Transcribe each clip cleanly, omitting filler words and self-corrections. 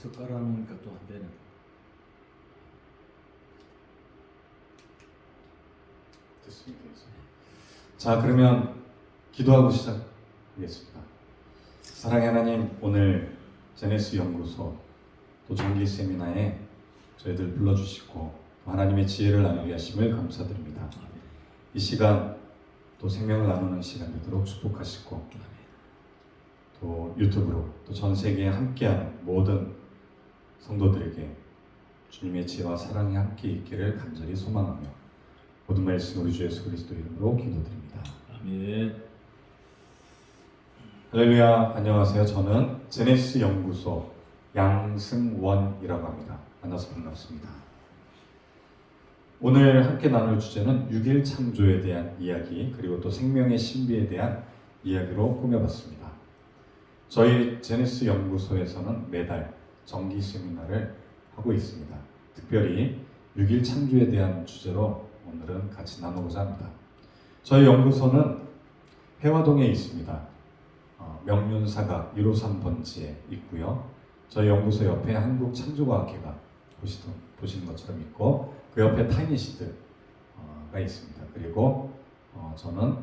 여기서 깔아놓으니까 또 안 되네. 됐습니다. 이제. 자, 그러면 기도하고 시작하겠습니다. 사랑의 하나님, 오늘 제네스 연구소 또 정기 세미나에 저희들 불러주시고 하나님의 지혜를 나누게 하심을 감사드립니다. 이 시간 또 생명을 나누는 시간 되도록 축복하시고 또 유튜브로 또 전 세계에 함께하는 모든 성도들에게 주님의 지혜와 사랑이 함께 있기를 간절히 소망하며 모든 말씀 우리 주 예수 그리스도 이름으로 기도드립니다. 아멘. 할렐루야. 안녕하세요. 저는 제네시스 연구소 양승원이라고 합니다. 만나서 반갑습니다. 오늘 함께 나눌 주제는 6일 창조에 대한 이야기 그리고 또 생명의 신비에 대한 이야기로 꾸며봤습니다. 저희 제네시스 연구소에서는 매달 정기 세미나를 하고 있습니다. 특별히 6일 창조에 대한 주제로 오늘은 같이 나누고자 합니다. 저희 연구소는 해화동에 있습니다. 명륜사가 153번지에 있고요. 저희 연구소 옆에 한국창조과학회가 보시는 것처럼 있고 그 옆에 타이니시드가 있습니다. 그리고 저는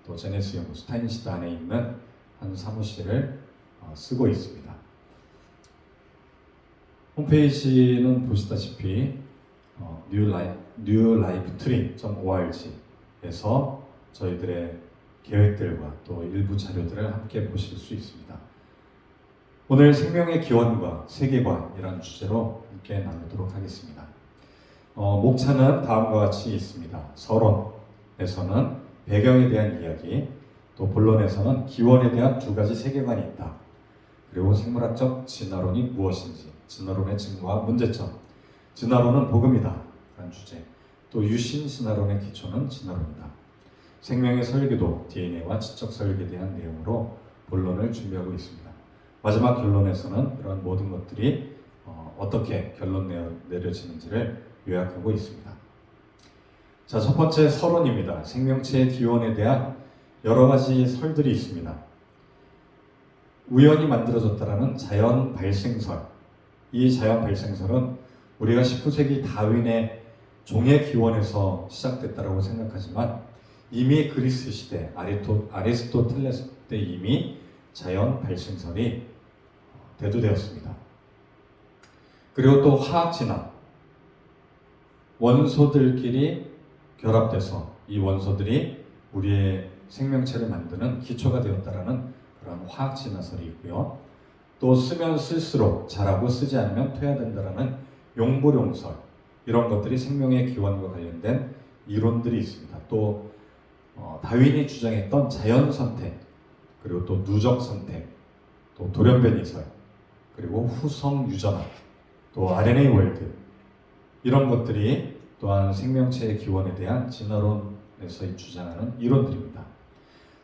또 제네시스 연구소 타이니시드 안에 있는 한 사무실을 쓰고 있습니다. 홈페이지는 보시다시피 newlifetree.org에서 저희들의 계획들과 또 일부 자료들을 함께 보실 수 있습니다. 오늘 생명의 기원과 세계관이라는 주제로 함께 나누도록 하겠습니다. 목차는 다음과 같이 있습니다. 서론에서는 배경에 대한 이야기, 또 본론에서는 기원에 대한 두 가지 세계관이 있다. 그리고 생물학적 진화론이 무엇인지, 진화론의 증거와 문제점, 진화론은 복음이다 라는 주제, 또 유신 진화론의 기초는 진화론이다. 생명의 설계도, DNA와 지적 설계에 대한 내용으로 본론을 준비하고 있습니다. 마지막 결론에서는 이런 모든 것들이 어떻게 결론 내려지는지를 요약하고 있습니다. 자, 첫 번째 서론입니다. 생명체의 기원에 대한 여러 가지 설들이 있습니다. 우연히 만들어졌다라는 자연 발생설. 이 자연 발생설은 우리가 19세기 다윈의 종의 기원에서 시작됐다라고 생각하지만 이미 그리스 시대 아리스토텔레스 때 이미 자연 발생설이 대두되었습니다. 그리고 또 화학 진화, 원소들끼리 결합돼서 이 원소들이 우리의 생명체를 만드는 기초가 되었다라는 그런 화학 진화설이 있고요. 또 쓰면 쓸수록 자라고 쓰지 않으면 퇴화된다라는 용불용설, 이런 것들이 생명의 기원과 관련된 이론들이 있습니다. 또 다윈이 주장했던 자연 선택, 그리고 또 누적 선택, 또 돌연변 이설, 그리고 후성 유전학, 또 RNA 월드, 이런 것들이 또한 생명체의 기원에 대한 진화론에서 주장하는 이론들입니다.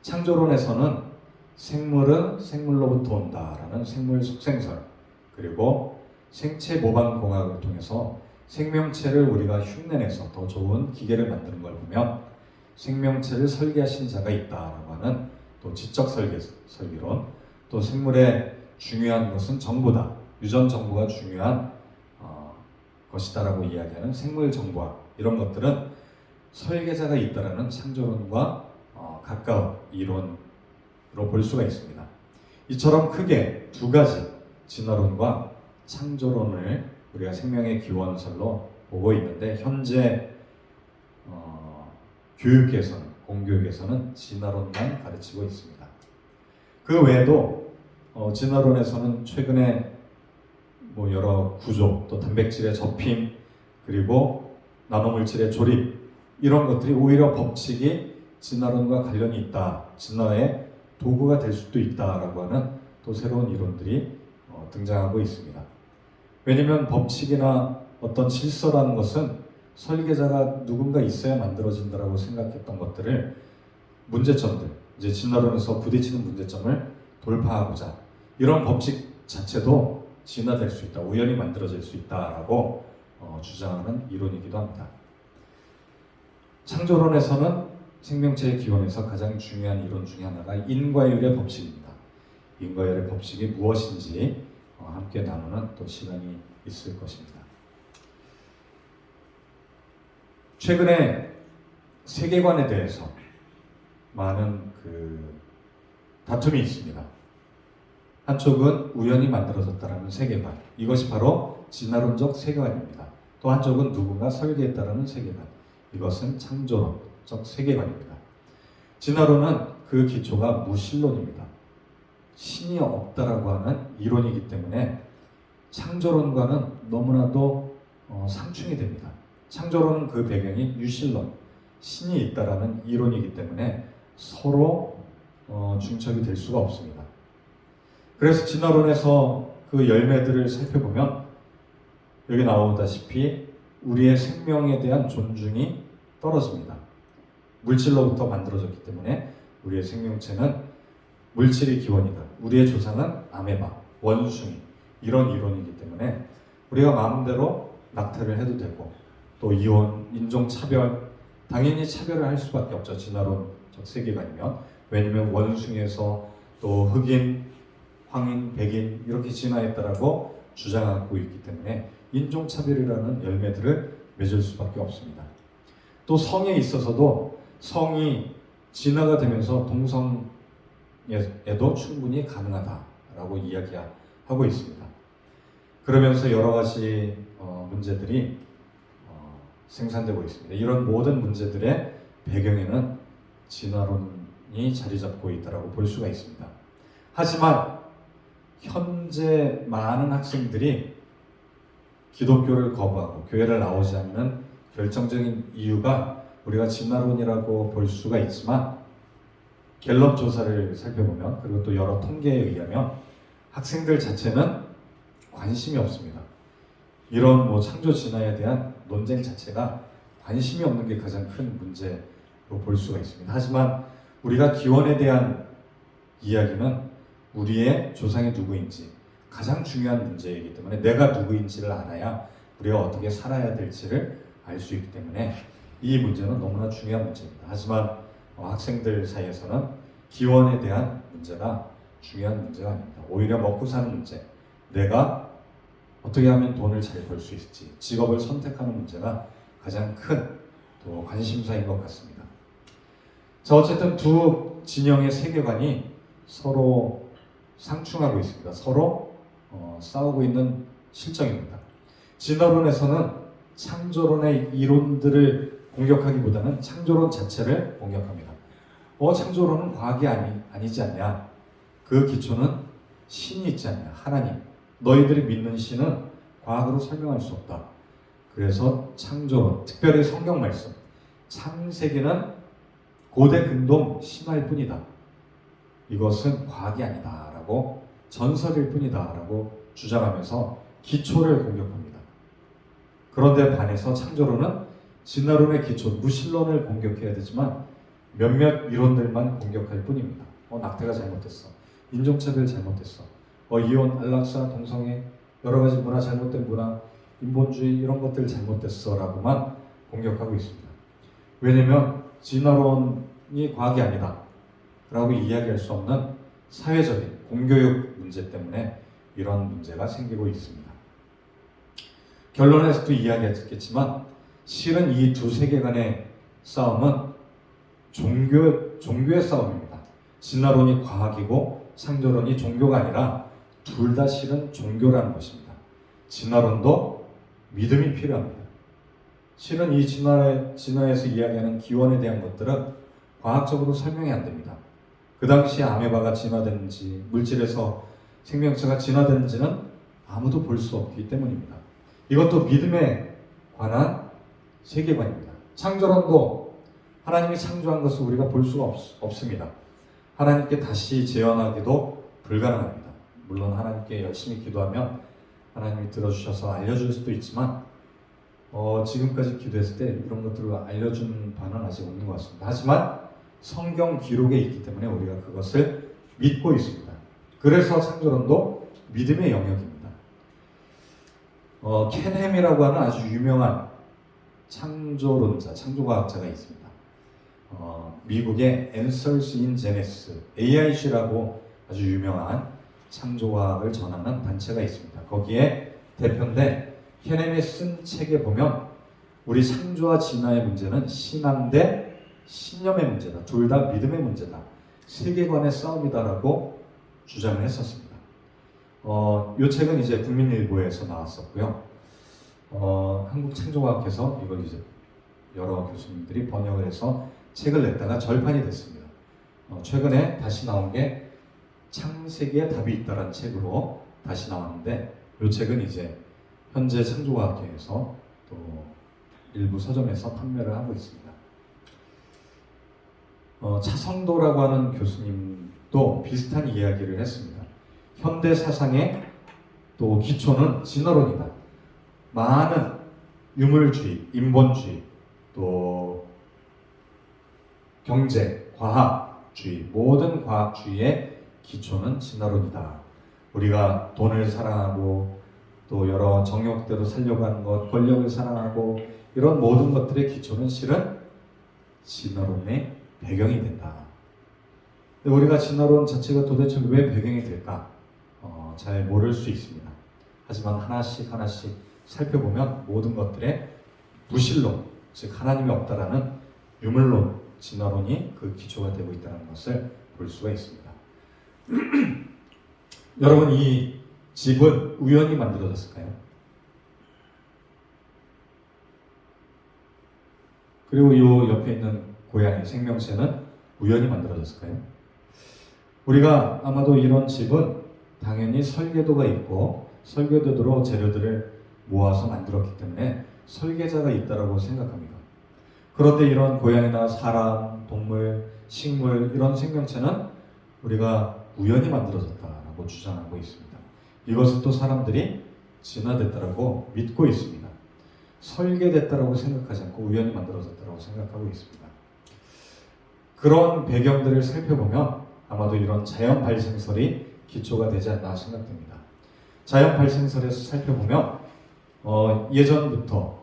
창조론에서는 생물은 생물로부터 온다라는 생물 속생설, 그리고 생체 모방 공학을 통해서 생명체를 우리가 흉내내서 더 좋은 기계를 만드는 걸 보면 생명체를 설계하신 자가 있다라고 하는 또 지적 설계론, 또 생물의 중요한 것은 정보다, 유전 정보가 중요한 것이다라고 이야기하는 생물 정보학, 이런 것들은 설계자가 있다라는 창조론과 가까운 이론으로 볼 수가 있습니다. 이처럼 크게 두 가지 진화론과 창조론을 우리가 생명의 기원설로 보고 있는데 현재 교육에서는, 공교육에서는 진화론만 가르치고 있습니다. 그 외에도 진화론에서는 최근에 여러 구조, 또 단백질의 접힘, 그리고 나노물질의 조립, 이런 것들이 오히려 법칙이 진화론과 관련이 있다, 진화의 도구가 될 수도 있다라고 하는 또 새로운 이론들이 등장하고 있습니다. 왜냐하면 법칙이나 어떤 질서라는 것은 설계자가 누군가 있어야 만들어진다라고 생각했던 것들을, 문제점들, 이제 진화론에서 부딪히는 문제점을 돌파하고자 이런 법칙 자체도 진화될 수 있다, 우연히 만들어질 수 있다라고 주장하는 이론이기도 합니다. 창조론에서는 생명체의 기원에서 가장 중요한 이론 중에 하나가 인과율의 법칙입니다. 인과율의 법칙이 무엇인지 함께 나누는 또 시간이 있을 것입니다. 최근에 세계관에 대해서 많은 다툼이 있습니다. 한쪽은 우연히 만들어졌다라는 세계관, 이것이 바로 진화론적 세계관입니다. 또 한쪽은 누군가 설계했다라는 세계관, 이것은 창조론적 세계관입니다. 진화론은 그 기초가 무신론입니다. 신이 없다라고 하는 이론이기 때문에 창조론과는 너무나도 상충이 됩니다. 창조론은 그 배경이 유신론, 신이 있다라는 이론이기 때문에 서로 중첩이 될 수가 없습니다. 그래서 진화론에서 그 열매들을 살펴보면 여기 나오다시피 우리의 생명에 대한 존중이 떨어집니다. 물질로부터 만들어졌기 때문에 우리의 생명체는 물질이 기원이다. 우리의 조상은 아메바, 원숭이, 이런 이론이기 때문에 우리가 마음대로 낙태를 해도 되고 또 이혼, 인종차별, 당연히 차별을 할 수밖에 없죠. 진화론적 세계관이면. 왜냐하면 원숭이에서 또 흑인, 황인, 백인 이렇게 진화했다라고 주장하고 있기 때문에 인종차별이라는 열매들을 맺을 수밖에 없습니다. 또 성에 있어서도 성이 진화가 되면서 동성에도 충분히 가능하다라고 이야기하고 있습니다. 그러면서 여러 가지 문제들이 생산되고 있습니다. 이런 모든 문제들의 배경에는 진화론이 자리 잡고 있다고 볼 수가 있습니다. 하지만 현재 많은 학생들이 기독교를 거부하고 교회를 나오지 않는 결정적인 이유가 우리가 진화론이라고 볼 수가 있지만 갤럽 조사를 살펴보면 그리고 또 여러 통계에 의하면 학생들 자체는 관심이 없습니다. 이런 창조 진화에 대한 논쟁 자체가 관심이 없는 게 가장 큰 문제로 볼 수가 있습니다. 하지만 우리가 기원에 대한 이야기는 우리의 조상이 누구인지 가장 중요한 문제이기 때문에 내가 누구인지를 알아야 우리가 어떻게 살아야 될지를 알 수 있기 때문에 이 문제는 너무나 중요한 문제입니다. 하지만 학생들 사이에서는 기원에 대한 문제가 중요한 문제가 아닙니다. 오히려 먹고 사는 문제, 내가 어떻게 하면 돈을 잘 벌 수 있을지, 직업을 선택하는 문제가 가장 큰 또 관심사인 것 같습니다. 자, 어쨌든 두 진영의 세계관이 서로 상충하고 있습니다. 서로 싸우고 있는 실정입니다. 진화론에서는 창조론의 이론들을 공격하기보다는 창조론 자체를 공격합니다. 창조론은 과학이 아니지 않냐? 그 기초는 신이 있지 않냐? 하나님. 너희들이 믿는 신은 과학으로 설명할 수 없다. 그래서 창조론, 특별히 성경 말씀, 창세기는 고대 근동 신화일 뿐이다. 이것은 과학이 아니다라고, 전설일 뿐이다라고 주장하면서 기초를 공격합니다. 그런데 반해서 창조론은 진화론의 기초, 무신론을 공격해야 되지만 몇몇 이론들만 공격할 뿐입니다. 낙태가 잘못됐어. 인종차별 잘못됐어. 이혼, 안락사, 동성애, 여러 가지 문화, 잘못된 문화, 인본주의 이런 것들 잘못됐어 라고만 공격하고 있습니다. 왜냐면 진화론이 과학이 아니다 라고 이야기할 수 없는 사회적인 공교육 문제 때문에 이런 문제가 생기고 있습니다. 결론에서도 이야기했겠지만 실은 이 두 세계 간의 싸움은 종교의 싸움입니다. 진화론이 과학이고 창조론이 종교가 아니라 둘 다 실은 종교라는 것입니다. 진화론도 믿음이 필요합니다. 실은 이 진화에서 이야기하는 기원에 대한 것들은 과학적으로 설명이 안 됩니다. 그 당시에 아메바가 진화됐는지 물질에서 생명체가 진화됐는지는 아무도 볼 수 없기 때문입니다. 이것도 믿음에 관한 세계관입니다. 창조론도 하나님이 창조한 것을 우리가 볼 수가 없습니다. 하나님께 다시 재현하기도 불가능합니다. 물론 하나님께 열심히 기도하면 하나님이 들어주셔서 알려줄 수도 있지만 지금까지 기도했을 때 이런 것들을 알려준 바는 아직 없는 것 같습니다. 하지만 성경 기록에 있기 때문에 우리가 그것을 믿고 있습니다. 그래서 창조론도 믿음의 영역입니다. 켄 햄이라고 하는 아주 유명한 창조론자, 창조과학자가 있습니다. 미국의 Answers in Genesis, AIC라고 아주 유명한 창조과학을 전하는 단체가 있습니다. 거기에 대표인데 케넴이 쓴 책에 보면 우리 창조와 진화의 문제는 신앙 대 신념의 문제다. 둘 다 믿음의 문제다. 세계관의 싸움이다라고 주장을 했었습니다. 이 책은 이제 국민일보에서 나왔었고요. 한국창조과학회에서 이걸 이제 여러 교수님들이 번역을 해서 책을 냈다가 절판이 됐습니다. 최근에 다시 나온 게 창세기에 답이 있다라는 책으로 다시 나왔는데 이 책은 이제 현재 창조과학회에서 또 일부 서점에서 판매를 하고 있습니다. 차성도라고 하는 교수님도 비슷한 이야기를 했습니다. 현대 사상의 또 기초는 진화론이다. 많은 유물주의, 인본주의, 또 경제, 과학주의, 모든 과학주의의 기초는 진화론이다. 우리가 돈을 사랑하고 또 여러 정욕대로 살려고 하는 것, 권력을 사랑하고 이런 모든 것들의 기초는 실은 진화론의 배경이 된다. 근데 우리가 진화론 자체가 도대체 왜 배경이 될까? 잘 모를 수 있습니다. 하지만 하나씩 하나씩 살펴보면 모든 것들의 무신론, 즉 하나님이 없다라는 유물론, 진화론이 그 기초가 되고 있다는 것을 볼 수가 있습니다. 여러분, 이 집은 우연히 만들어졌을까요? 그리고 이 옆에 있는 고양이, 생명체는 우연히 만들어졌을까요? 우리가 아마도 이런 집은 당연히 설계도가 있고 설계도로 재료들을 모아서 만들었기 때문에 설계자가 있다고 생각합니다. 그런데 이런 고양이나 사람, 동물, 식물 이런 생명체는 우리가 우연히 만들어졌다라고 주장하고 있습니다. 이것을 또 사람들이 진화됐다라고 믿고 있습니다. 설계됐다라고 생각하지 않고 우연히 만들어졌다라고 생각하고 있습니다. 그런 배경들을 살펴보면 아마도 이런 자연 발생설이 기초가 되지 않나 생각됩니다. 자연 발생설에서 살펴보면 예전부터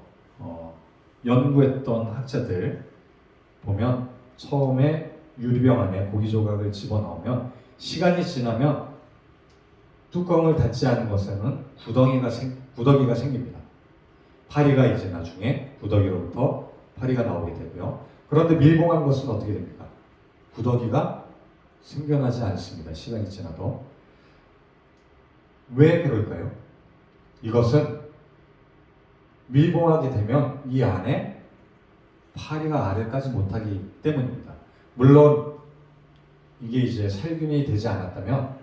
연구했던 학자들 보면 처음에 유리병 안에 고기 조각을 집어넣으면 시간이 지나면 뚜껑을 닫지 않은 것에는 구더기가 생깁니다. 파리가 이제 나중에 구더기로부터 파리가 나오게 되고요. 그런데 밀봉한 것은 어떻게 됩니까? 구더기가 생겨나지 않습니다. 시간이 지나도. 왜 그럴까요? 이것은 밀봉하게 되면 이 안에 파리가 알을 까지 못하기 때문입니다. 물론 이게 이제 살균이 되지 않았다면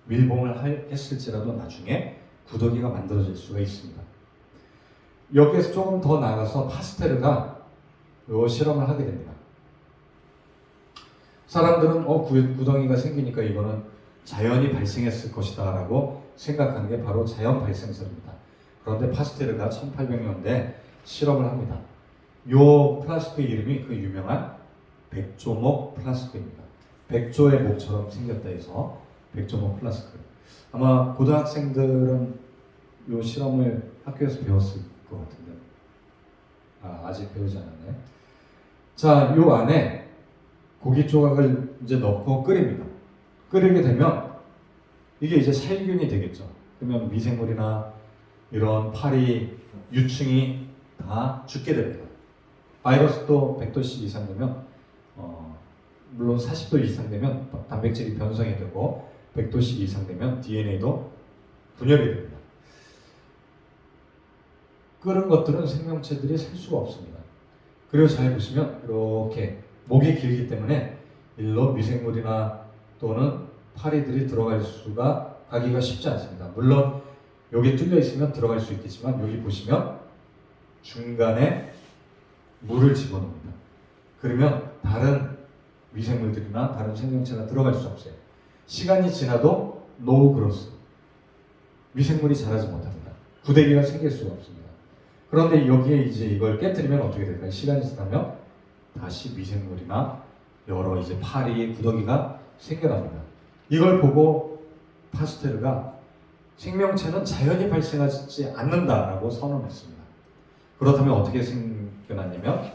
밀봉을 했을지라도 나중에 구더기가 만들어질 수가 있습니다. 여기에서 조금 더 나아가서 파스테르가 이 실험을 하게 됩니다. 사람들은 구덩이가 생기니까 이거는 자연이 발생했을 것이다 라고 생각하는 게 바로 자연 발생설입니다. 그런데 파스테르가 1800년대 실험을 합니다. 이 플라스크 이름이 그 유명한 백조목 플라스크입니다. 백조의 목처럼 생겼다 해서 백조목 플라스크. 아마 고등학생들은 이 실험을 학교에서 배웠을 것 같은데 아직 배우지 않았네. 자, 이 안에 고기 조각을 이제 넣고 끓입니다. 끓이게 되면 이게 이제 살균이 되겠죠. 그러면 미생물이나 이런 파리, 유충이 다 죽게 됩니다. 바이러스도 100도씨 이상 되면 물론 40도 이상 되면 단백질이 변성이 되고 100도씨 이상 되면 DNA도 분열이 됩니다. 끓은 것들은 생명체들이 살 수가 없습니다. 그리고 잘 보시면 이렇게 목이 길기 때문에 일로 미생물이나 또는 파리들이 들어갈 수가 가기가 쉽지 않습니다. 물론 여기 뚫려 있으면 들어갈 수 있겠지만 여기 보시면 중간에 물을 집어넣습니다. 그러면 다른 미생물들이나 다른 생명체가 들어갈 수 없어요. 시간이 지나도 노우 그로스 미생물이 자라지 못합니다. 구데기가 생길 수가 없습니다. 그런데 여기에 이제 이걸 깨뜨리면 어떻게 될까요? 시간이 지나면 다시 미생물이나 여러 이제 파리, 구더기가 생겨납니다. 이걸 보고 파스테르가 생명체는 자연히 발생하지 않는다라고 선언했습니다. 그렇다면 어떻게 생겨났냐면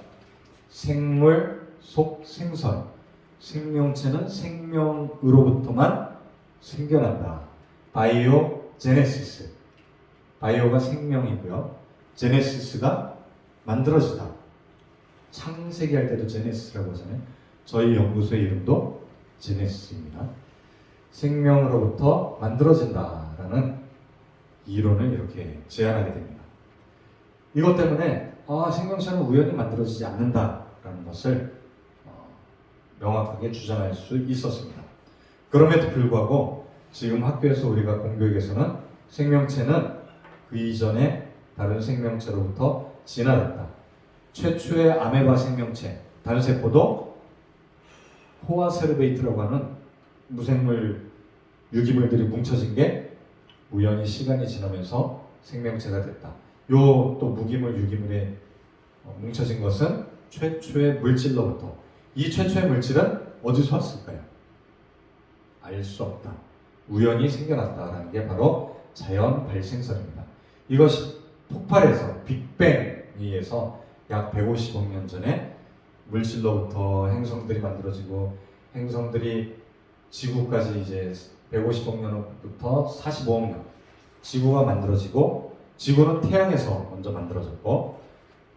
생물 속 생선, 생명체는 생명으로부터만 생겨난다. 바이오 제네시스. 바이오가 생명이고요. 제네시스가 만들어지다. 창세기 할 때도 제네시스라고 하잖아요. 저희 연구소의 이름도 제네시스입니다. 생명으로부터 만들어진다라는 이론을 이렇게 제안하게 됩니다. 이것 때문에 생명체는 우연히 만들어지지 않는다라는 것을 명확하게 주장할 수 있었습니다. 그럼에도 불구하고 지금 학교에서 우리가 공교육에서는 생명체는 그 이전에 다른 생명체로부터 진화됐다. 최초의 아메바 생명체, 단세포도 호아세르베이트라고 하는 무생물 유기물들이 뭉쳐진 게 우연히 시간이 지나면서 생명체가 됐다. 요 또 무기물 유기물에 뭉쳐진 것은 최초의 물질로부터. 이 최초의 물질은 어디서 왔을까요? 알 수 없다. 우연히 생겨났다라는 게 바로 자연 발생설입니다. 이것이 폭발해서 빅뱅에 의해서 약 150억 년 전에 물질로부터 행성들이 만들어지고 행성들이 지구까지 이제 150억 년부터 45억 년 지구가 만들어지고 지구는 태양에서 먼저 만들어졌고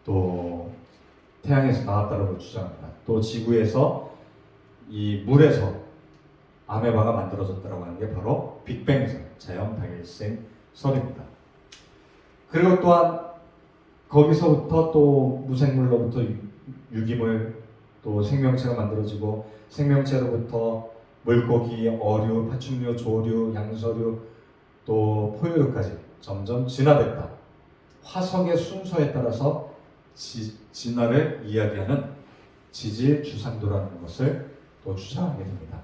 또 태양에서 나왔다고 주장합니다. 또 지구에서 이 물에서 아메바가 만들어졌다고 하는 게 바로 빅뱅설, 자연 발생설입니다. 그리고 또한 거기서부터 또 무생물로부터 유기물 또 생명체가 만들어지고 생명체로부터 물고기, 어류, 파충류, 조류, 양서류 또 포유류까지 점점 진화됐다. 화석의 순서에 따라서 진화를 이야기하는 지질 주산도라는 것을 또 주장하게 됩니다.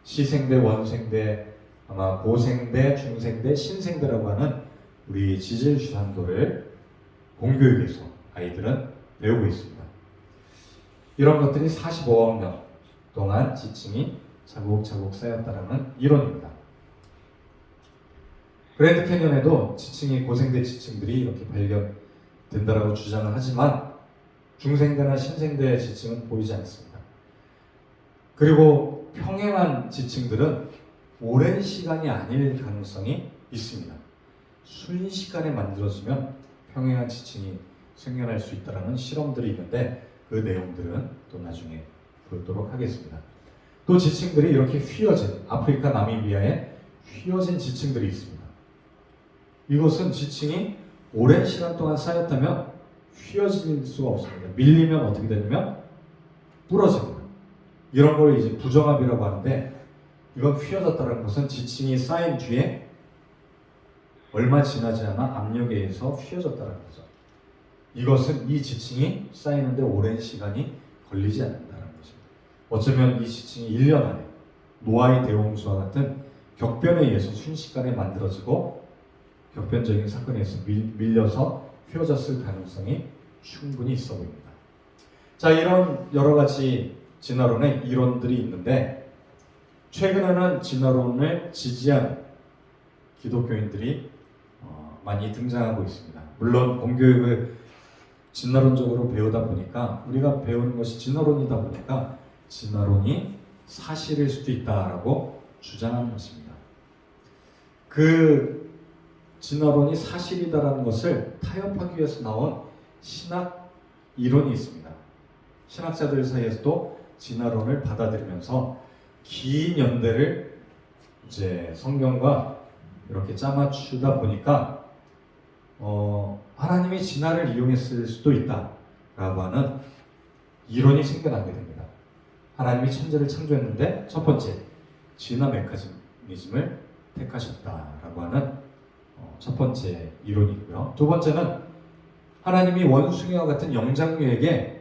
시생대, 원생대, 아마 고생대, 중생대, 신생대라고 하는 우리 지질 주산도를 공교육에서 아이들은 배우고 있습니다. 이런 것들이 45억 년 동안 지층이 차곡차곡 쌓였다라는 이론입니다. 그랜드 캐년에도 지층이 고생대 지층들이 이렇게 발견된다라고 주장을 하지만 중생대나 신생대의 지층은 보이지 않습니다. 그리고 평행한 지층들은 오랜 시간이 아닐 가능성이 있습니다. 순식간에 만들어지면 평행한 지층이 생겨날 수 있다는 실험들이 있는데 그 내용들은 또 나중에 보도록 하겠습니다. 또 지층들이 이렇게 휘어진 아프리카 나미비아에 휘어진 지층들이 있습니다. 이것은 지층이 오랜 시간 동안 쌓였다면 휘어질 수가 없습니다. 밀리면 어떻게 되냐면 부러집니다. 이런 걸 이제 부정압이라고 하는데 이건 휘어졌다는 것은 지층이 쌓인 뒤에 얼마 지나지 않아 압력에 의해서 휘어졌다는 거죠. 이것은 이 지층이 쌓이는데 오랜 시간이 걸리지 않는다는 것입니다. 어쩌면 이 지층이 1년 안에 노아의 대홍수와 같은 격변에 의해서 순식간에 만들어지고 격변적인 사건에 의해서 밀려서 휘어졌을 가능성이 충분히 있어 보입니다. 자, 이런 여러 가지 진화론의 이론들이 있는데 최근에는 진화론을 지지하는 기독교인들이 많이 등장하고 있습니다. 물론 공교육을 진화론적으로 배우다 보니까 우리가 배우는 것이 진화론이다 보니까 진화론이 사실일 수도 있다라고 주장하는 것입니다. 그 진화론이 사실이다라는 것을 타협하기 위해서 나온 신학 이론이 있습니다. 신학자들 사이에서도 진화론을 받아들이면서 긴 연대를 이제 성경과 이렇게 짜맞추다 보니까 하나님이 진화를 이용했을 수도 있다라고 하는 이론이 생겨나게 됩니다. 하나님이 천지를 창조했는데 첫 번째 진화 메커니즘을 택하셨다라고 하는 첫 번째 이론이고요. 두 번째는 하나님이 원숭이와 같은 영장류에게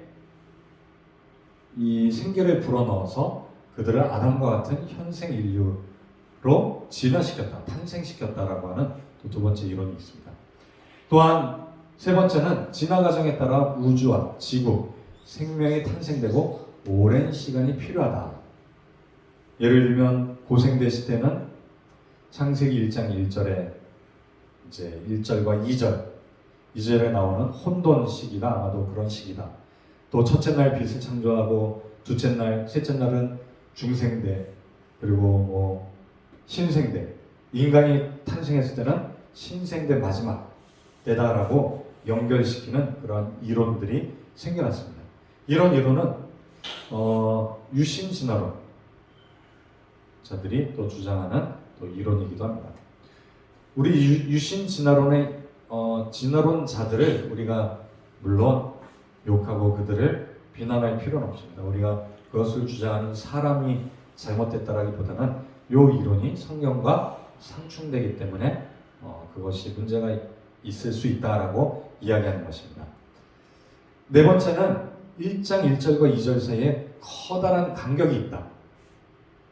이 생계를 불어넣어서 그들을 아담과 같은 현생 인류로 진화시켰다, 탄생시켰다라고 하는 또 두 번째 이론이 있습니다. 또한 세 번째는 진화 과정에 따라 우주와 지구, 생명이 탄생되고 오랜 시간이 필요하다. 예를 들면 고생대 시대는 창세기 1장 1절에 이제 1절과 2절에 나오는 혼돈 시기가 아마도 그런 시기다. 또 첫째 날 빛을 창조하고 둘째 날, 셋째 날은 중생대, 그리고 신생대, 인간이 탄생했을 때는 신생대 마지막 때다라고 연결시키는 그런 이론들이 생겨났습니다. 이런 이론은 유신진화론 자들이 또 주장하는 또 이론이기도 합니다. 우리 유신진화론의 진화론자들을 우리가 물론 욕하고 그들을 비난할 필요는 없습니다. 우리가 그것을 주장하는 사람이 잘못됐다라기보다는 요 이론이 성경과 상충되기 때문에 그것이 문제가 있을 수 있다라고 이야기하는 것입니다. 네 번째는 1장 1절과 2절 사이에 커다란 간격이 있다.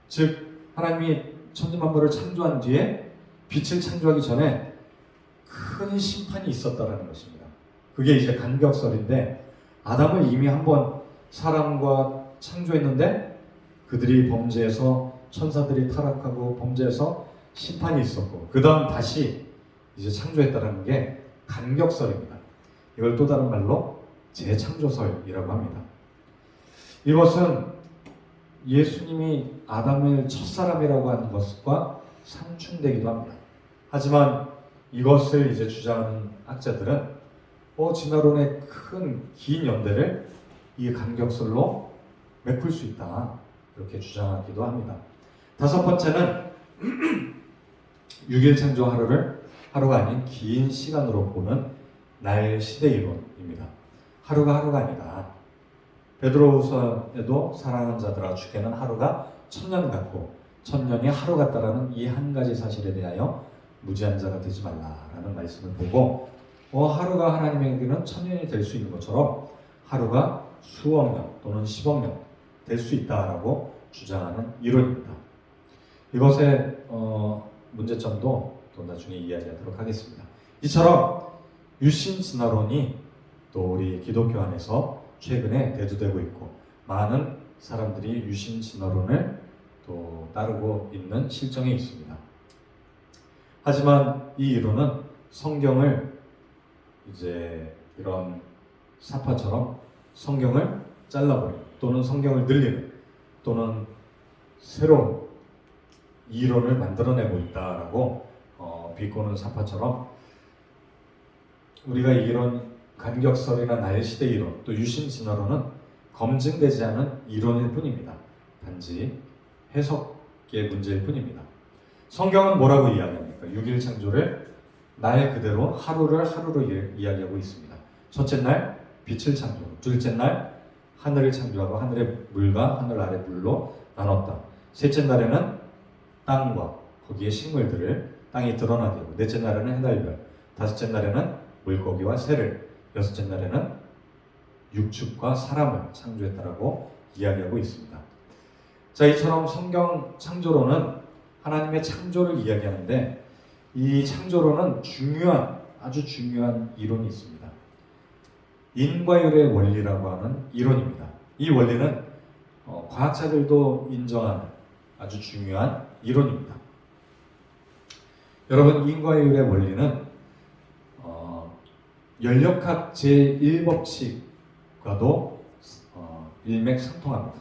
즉 하나님이 천지만물을 창조한 뒤에 빛을 창조하기 전에 큰 심판이 있었다라는 것입니다. 그게 이제 간격설인데 아담을 이미 한번 사람과 창조했는데 그들이 범죄해서 천사들이 타락하고 범죄해서 심판이 있었고 그 다음 다시 이제 창조했다라는 게 간격설입니다. 이걸 또 다른 말로 재창조설이라고 합니다. 이것은 예수님이 아담을 첫사람이라고 하는 것과 상충되기도 합니다. 하지만 이것을 이제 주장하는 학자들은 진화론의 긴 연대를 이 간격설로 메꿀 수 있다 이렇게 주장하기도 합니다. 다섯 번째는 6일 창조 하루가 아닌 긴 시간으로 보는 날 시대 이론입니다. 하루가 아니다. 베드로후서에도 사랑하는 자들아 주께는 하루가 1000년 같고 1000년이 하루 같다라는 이 한 가지 사실에 대하여 무지한 자가 되지 말라라는 말씀을 보고 하루가 하나님에게는 1000년이 될 수 있는 것처럼 하루가 수억 년 또는 10억 년 될 수 있다라고 주장하는 이론입니다. 이것의 문제점도 또 나중에 이야기하도록 하겠습니다. 이처럼 유신진화론이 또 우리 기독교 안에서 최근에 대두되고 있고 많은 사람들이 유신진화론을 또 따르고 있는 실정에 있습니다. 하지만 이 이론은 성경을 이제 이런 사파처럼 성경을 잘라버리는 또는 성경을 늘리는 또는 새로운 이론을 만들어내고 있다라고 비꼬는 사파처럼 우리가 이런 간격설이나 날시대 이론 또 유신진화론은 검증되지 않은 이론일 뿐입니다. 단지 해석의 문제일 뿐입니다. 성경은 뭐라고 이야기합니까? 6일 창조를 날 그대로 하루를 하루로 이야기하고 있습니다. 첫째 날 빛을 창조하고 둘째 날 하늘을 창조하고 하늘의 물과 하늘 아래 물로 나눴다. 셋째 날에는 땅과 거기에 식물들을 땅이 드러나게 하고 넷째 날에는 해달별 다섯째 날에는 물고기와 새를 여섯째 날에는 육축과 사람을 창조했다라고 이야기하고 있습니다. 자, 이처럼 성경 창조론은 하나님의 창조를 이야기하는데 이 창조론은 아주 중요한 이론이 있습니다. 인과율의 원리라고 하는 이론입니다. 이 원리는 과학자들도 인정하는 아주 중요한 이론입니다. 여러분, 인과율의 원리는 연력학 제1법칙과도 일맥상통합니다.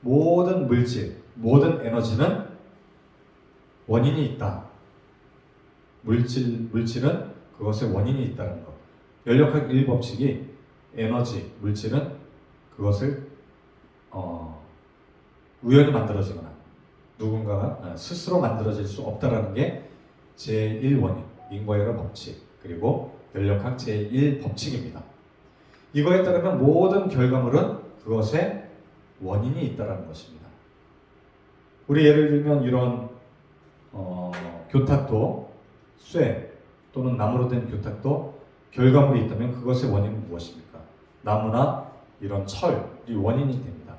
모든 물질, 모든 에너지는 원인이 있다. 물질은 그것의 원인이 있다는 것. 연력학 1법칙이 에너지, 물질은 그것을 우연히 만들어지거나 누군가가 스스로 만들어질 수 없다라는 게 제1원인, 인과율의 법칙, 그리고 연력학 제1법칙입니다. 이거에 따르면 모든 결과물은 그것에 원인이 있다는 것입니다. 우리 예를 들면 이런 교탁도, 쇠 또는 나무로 된 교탁도 결과물이 있다면 그것의 원인은 무엇입니까? 나무나 이런 철이 원인이 됩니다.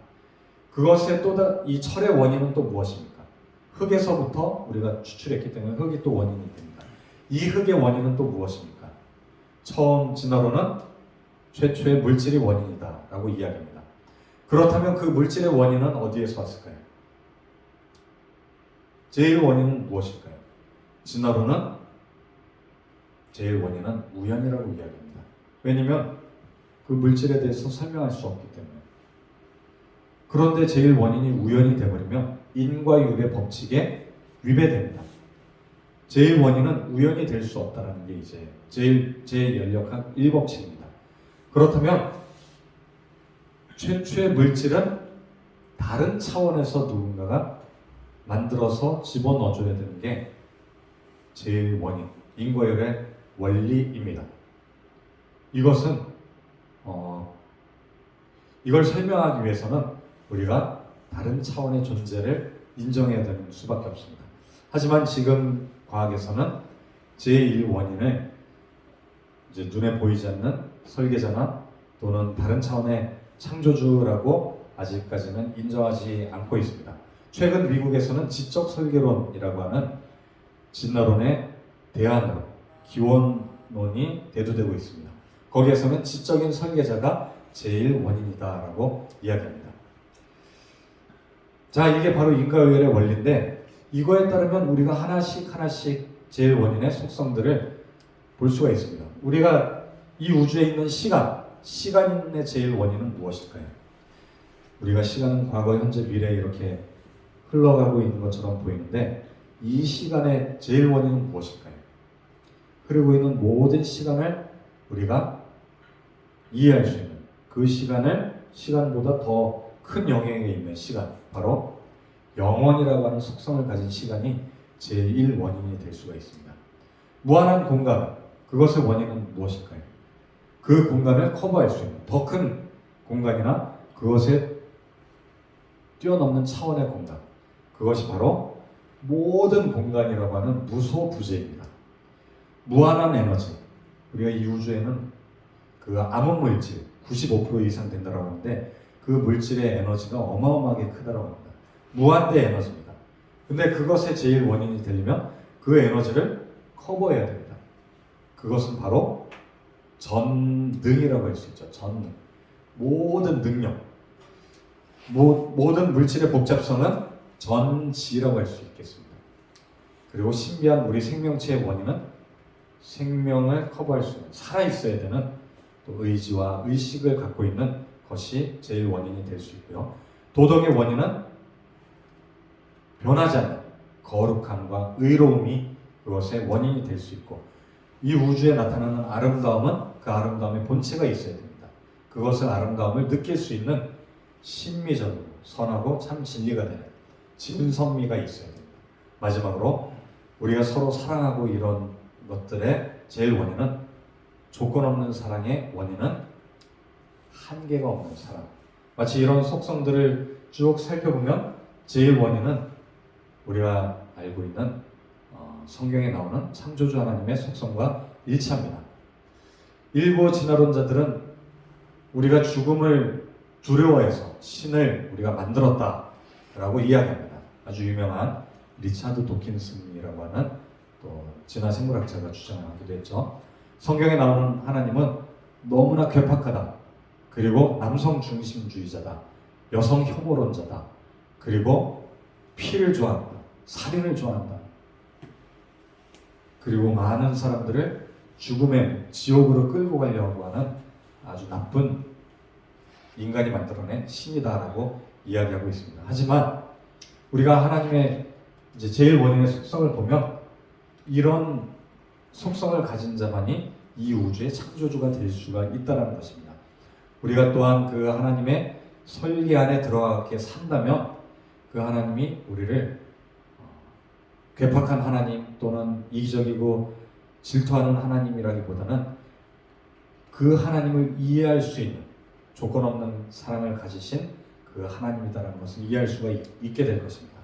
그것의 이 철의 원인은 또 무엇입니까? 흙에서부터 우리가 추출했기 때문에 흙이 또 원인이 됩니다. 이 흙의 원인은 또 무엇입니까? 처음 진화론은 최초의 물질이 원인이다 라고 이야기합니다. 그렇다면 그 물질의 원인은 어디에서 왔을까요? 제일 원인은 무엇일까요? 진화론은 제일 원인은 우연이라고 이야기합니다. 왜냐하면 그 물질에 대해서 설명할 수 없기 때문에. 그런데 제일 원인이 우연이 되어버리면 인과율의 법칙에 위배됩니다. 제1원인은 우연이 될 수 없다는 게 이제 제연력학 1법칙입니다. 그렇다면 최초의 물질은 다른 차원에서 누군가가 만들어서 집어넣어줘야 되는 게 제1원인, 인과율의 원리입니다. 이것은 이걸 설명하기 위해서는 우리가 다른 차원의 존재를 인정해야 되는 수밖에 없습니다. 하지만 지금 과학에서는 제1원인을 이제 눈에 보이지 않는 설계자나 또는 다른 차원의 창조주라고 아직까지는 인정하지 않고 있습니다. 최근 미국에서는 지적 설계론이라고 하는 진화론의 대안으로 기원론이 대두되고 있습니다. 거기에서는 지적인 설계자가 제1원인이다라고 이야기합니다. 자, 이게 바로 인과의열의 원리인데 이거에 따르면 우리가 하나씩 제1원인의 속성들을 볼 수가 있습니다. 우리가 이 우주에 있는 시간의 제1원인은 무엇일까요? 우리가 시간은 과거, 현재, 미래 이렇게 흘러가고 있는 것처럼 보이는데 이 시간의 제1원인은 무엇일까요? 흐르고 있는 모든 시간을 우리가 이해할 수 있는 그 시간보다 더 큰 영역에 있는 시간, 바로 영원이라고 하는 속성을 가진 시간이 제1원인이 될 수가 있습니다. 무한한 공간, 그것의 원인은 무엇일까요? 그 공간을 커버할 수 있는 더 큰 공간이나 그것에 뛰어넘는 차원의 공간, 그것이 바로 모든 공간이라고 하는 무소부재입니다. 무한한 에너지, 우리가 이 우주에는 그 암흑물질 95% 이상 된다고 하는데 그 물질의 에너지가 어마어마하게 크다고 합니다. 무한대 에너지입니다. 근데 그것의 제일 원인이 되려면 그 에너지를 커버해야 됩니다. 그것은 바로 전능이라고 할 수 있죠. 전능. 모든 능력, 모든 물질의 복잡성은 전지라고 할 수 있겠습니다. 그리고 신비한 우리 생명체의 원인은 생명을 커버할 수 있는, 살아있어야 되는 또 의지와 의식을 갖고 있는 것이 제일 원인이 될 수 있고요. 도덕의 원인은 변하지 않는 거룩함과 의로움이 그것의 원인이 될 수 있고, 이 우주에 나타나는 아름다움은 그 아름다움의 본체가 있어야 됩니다. 그것을 아름다움을 느낄 수 있는 심미적으로 선하고 참 진리가 되는 진선미가 있어야 됩니다. 마지막으로 우리가 서로 사랑하고 이런 것들의 제일 원인은, 조건 없는 사랑의 원인은 한계가 없는 사랑. 마치 이런 속성들을 쭉 살펴보면 제일 원인은 우리가 알고 있는 성경에 나오는 창조주 하나님의 속성과 일치합니다. 일부 진화론자들은 우리가 죽음을 두려워해서 신을 우리가 만들었다라고 이야기합니다. 아주 유명한 리차드 도킨슨이라고 하는 또 진화 생물학자가 주장하기도 했죠. 성경에 나오는 하나님은 너무나 괴팍하다. 그리고 남성 중심주의자다. 여성 혐오론자다. 그리고 피를 좋아한다. 살인을 좋아한다. 그리고 많은 사람들을 죽음의 지옥으로 끌고 가려고 하는 아주 나쁜 인간이 만들어낸 신이다라고 이야기하고 있습니다. 하지만 우리가 하나님의 이제 제일 원인의 속성을 보면 이런 속성을 가진 자만이 이 우주의 창조주가 될 수가 있다는 것입니다. 우리가 또한 그 하나님의 설계 안에 들어가게 산다면 그 하나님이 우리를 괴팍한 하나님 또는 이기적이고 질투하는 하나님이라기보다는 그 하나님을 이해할 수 있는 조건 없는 사랑을 가지신 그 하나님이다라는 것을 이해할 수가 있게 될 것입니다.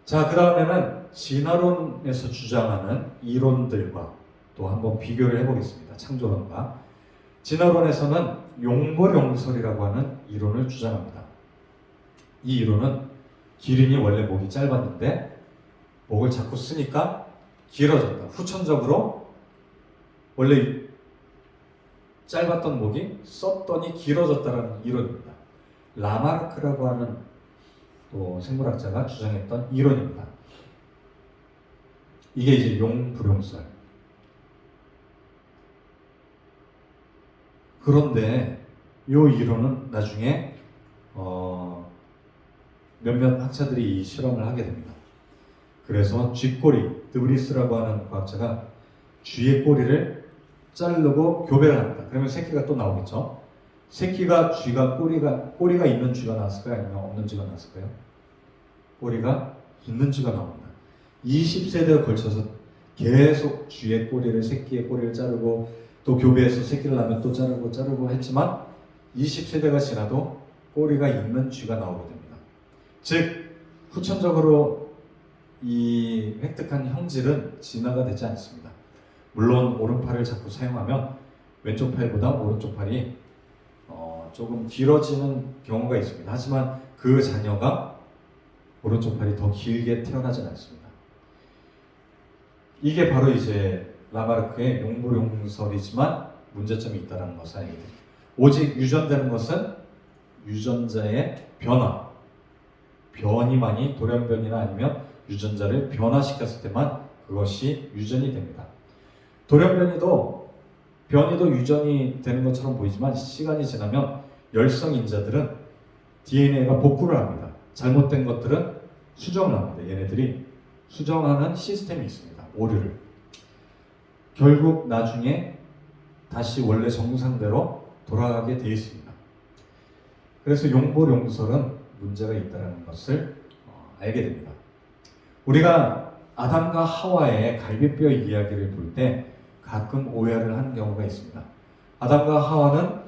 자, 그 다음에는 진화론에서 주장하는 이론들과 또 한번 비교를 해보겠습니다. 창조론과. 진화론에서는 용벌용설이라고 하는 이론을 주장합니다. 이 이론은 기린이 원래 목이 짧았는데 목을 자꾸 쓰니까 길어졌다. 후천적으로 원래 짧았던 목이 썼더니 길어졌다는 이론입니다. 라마르크라고 하는 또 생물학자가 주장했던 이론입니다. 이게 이제 용불용설. 그런데 이 이론은 나중에 몇몇 학자들이 이 실험을 하게 됩니다. 그래서 쥐꼬리, 드브리스라고 하는 과학자가 쥐의 꼬리를 자르고 교배를 합니다. 그러면 새끼가 또 나오겠죠. 새끼가 쥐가 꼬리가 있는 쥐가 나왔을까요? 아니면 없는 쥐가 나왔을까요? 꼬리가 있는 쥐가 나옵니다. 20세대에 걸쳐서 계속 쥐의 꼬리를, 새끼의 꼬리를 자르고 또 교배해서 새끼를 낳으면 또 자르고 했지만 20세대가 지나도 꼬리가 있는 쥐가 나오게 됩니다. 즉 후천적으로 이 획득한 형질은 진화가 되지 않습니다. 물론 오른팔을 자꾸 사용하면 왼쪽 팔보다 오른쪽 팔이 조금 길어지는 경우가 있습니다. 하지만 그 자녀가 오른쪽 팔이 더 길게 태어나진 않습니다. 이게 바로 이제 라마르크의 용불용설이지만 문제점이 있다는 것을 알게 됩니다. 오직 유전되는 것은 유전자의 변이만이 돌연변이나 아니면 유전자를 변화시켰을 때만 그것이 유전이 됩니다. 변이도 유전이 되는 것처럼 보이지만 시간이 지나면 열성인자들은 DNA가 복구를 합니다. 잘못된 것들은 수정을 합니다. 얘네들이 수정하는 시스템이 있습니다. 오류를. 결국 나중에 다시 원래 정상대로 돌아가게 되어 있습니다. 그래서 용불용설은 문제가 있다는 것을 알게 됩니다. 우리가 아담과 하와의 갈비뼈 이야기를 볼 때 가끔 오해를 하는 경우가 있습니다. 아담과 하와는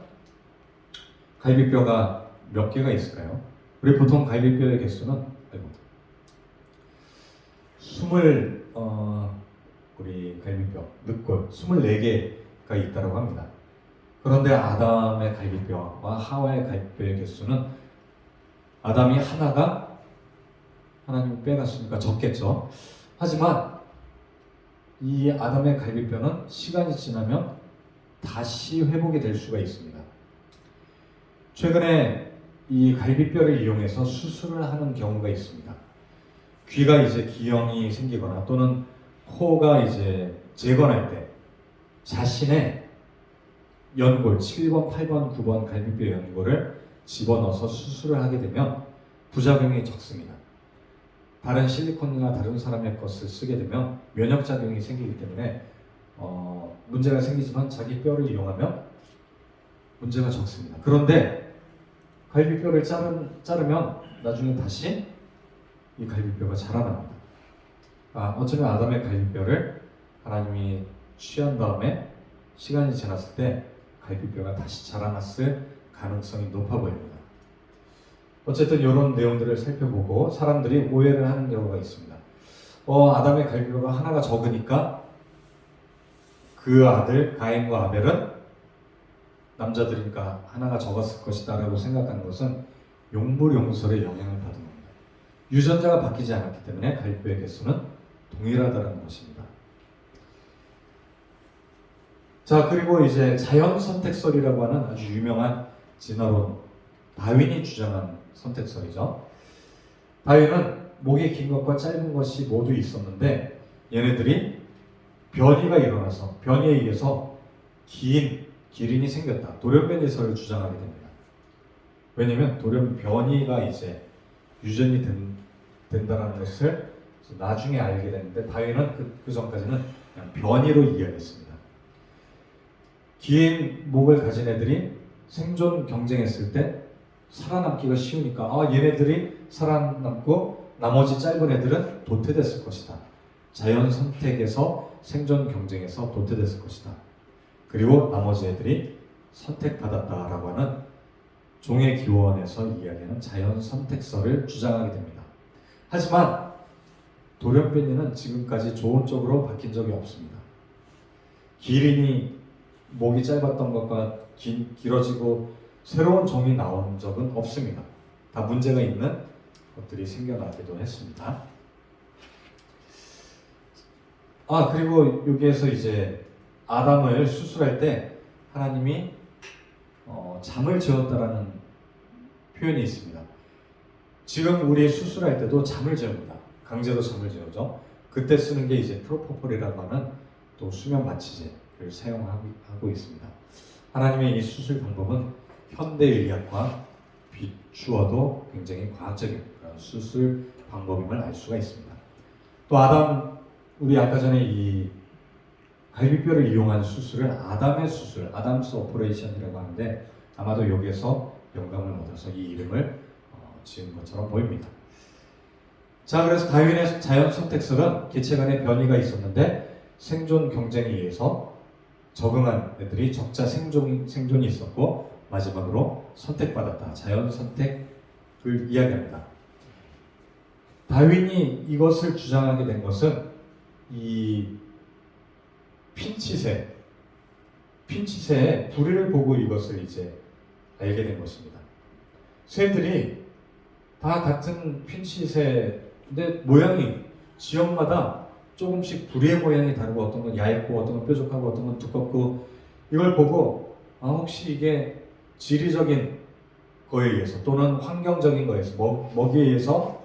갈비뼈가 몇 개가 있을까요? 우리 보통 갈비뼈의 개수는 우리 갈비뼈, 늑골 24개가 있다고 합니다. 그런데 아담의 갈비뼈와 하와의 갈비뼈의 개수는 아담이 하나가 하나님이 빼갔으니까 적겠죠. 하지만 이 아담의 갈비뼈는 시간이 지나면 다시 회복이 될 수가 있습니다. 최근에 이 갈비뼈를 이용해서 수술을 하는 경우가 있습니다. 귀가 이제 기형이 생기거나 또는 코가 이제 재건할 때 자신의 연골 7번, 8번, 9번 갈비뼈 연골을 집어넣어서 수술을 하게 되면 부작용이 적습니다. 다른 실리콘이나 다른 사람의 것을 쓰게 되면 면역작용이 생기기 때문에 문제가 생기지만 자기 뼈를 이용하면 문제가 적습니다. 그런데 갈비뼈를 자르면 나중에 다시 이 갈비뼈가 자라납니다. 어쩌면 아담의 갈비뼈를 하나님이 취한 다음에 시간이 지났을 때 갈비뼈가 다시 자라났을 가능성이 높아 보입니다. 어쨌든 이런 내용들을 살펴보고 사람들이 오해를 하는 경우가 있습니다. 아담의 갈비뼈가 하나가 적으니까 그 아들 가인과 아벨은 남자들이니까 하나가 적었을 것이다 라고 생각하는 것은 용불용설의 영향을 받은 겁니다. 유전자가 바뀌지 않았기 때문에 갈비뼈의 개수는 동일하다는 것입니다. 자, 그리고 이제 자연선택설이라고 하는 아주 유명한 진화론, 다윈이 주장한 선택설이죠. 다윈은 목이 긴 것과 짧은 것이 모두 있었는데 얘네들이 변이가 일어나서 변이에 의해서 긴 기린이 생겼다. 돌연변이설을 주장하게 됩니다. 왜냐하면 돌연변이가 이제 유전이 된다는 것을 나중에 알게 됐는데 다윈은 그 전까지는 그냥 변이로 이해했습니다. 긴 목을 가진 애들이 생존 경쟁했을 때 살아남기가 쉬우니까 얘네들이 살아남고 나머지 짧은 애들은 도태됐을 것이다. 자연 선택에서 생존 경쟁에서 도태됐을 것이다. 그리고 나머지 애들이 선택받았다라고 하는 종의 기원에서 이야기하는 자연 선택설을 주장하게 됩니다. 하지만 돌연변이는 지금까지 좋은 쪽으로 바뀐 적이 없습니다. 기린이 목이 짧았던 것과 길어지고 새로운 종이 나온 적은 없습니다. 다 문제가 있는 것들이 생겨나기도 했습니다. 그리고 여기에서 이제 아담을 수술할 때 하나님이 잠을 재웠다라는 표현이 있습니다. 지금 우리 수술할 때도 잠을 재웁니다. 강제로 잠을 재우죠. 그때 쓰는 게 이제 프로포폴이라고 하는 또 수면 마취제를 사용하고 있습니다. 하나님의 이 수술 방법은 현대의학과 비추어도 굉장히 과학적인 그런 수술 방법임을 알 수가 있습니다. 또 아담, 우리 아까 전에 이 갈비뼈를 이용한 수술을 아담의 수술, 아담스 오퍼레이션이라고 하는데 아마도 여기에서 영감을 얻어서 이 이름을 지은 것처럼 보입니다. 자, 그래서 다윈의 자연 선택설은 개체 간의 변이가 있었는데 생존 경쟁에 의해서 적응한 애들이 적자 생존이 있었고 마지막으로 선택받았다. 자연 선택을 이야기합니다. 다윈이 이것을 주장하게 된 것은 이 핀치새의 부리를 보고 이것을 이제 알게 된 것입니다. 새들이 다 같은 핀치새인데 모양이 지역마다 조금씩 부리의 모양이 다르고 어떤 건 얇고 어떤 건 뾰족하고 어떤 건 두껍고 이걸 보고 혹시 이게 지리적인 거에 의해서 또는 환경적인 거에서 먹이에 의해서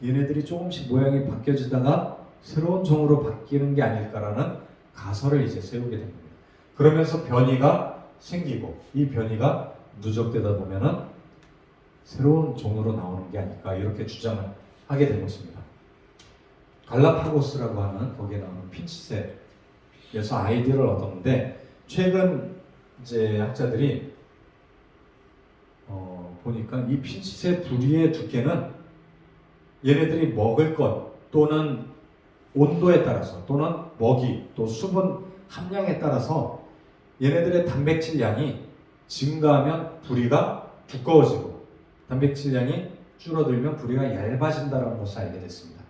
얘네들이 조금씩 모양이 바뀌어지다가 새로운 종으로 바뀌는 게 아닐까라는 가설을 이제 세우게 됩니다. 그러면서 변이가 생기고 이 변이가 누적되다 보면은 새로운 종으로 나오는 게 아닐까 이렇게 주장을 하게 된 것입니다. 갈라파고스라고 하는 거기에 나오는 핀치새에서 아이디어를 얻었는데 최근 이제 학자들이 보니까 이 핀치새 부리의 두께는 얘네들이 먹을 것 또는 온도에 따라서 또는 먹이 또 수분 함량에 따라서 얘네들의 단백질 양이 증가하면 부리가 두꺼워지고 단백질 양이 줄어들면 부리가 얇아진다는 것을 알게 됐습니다.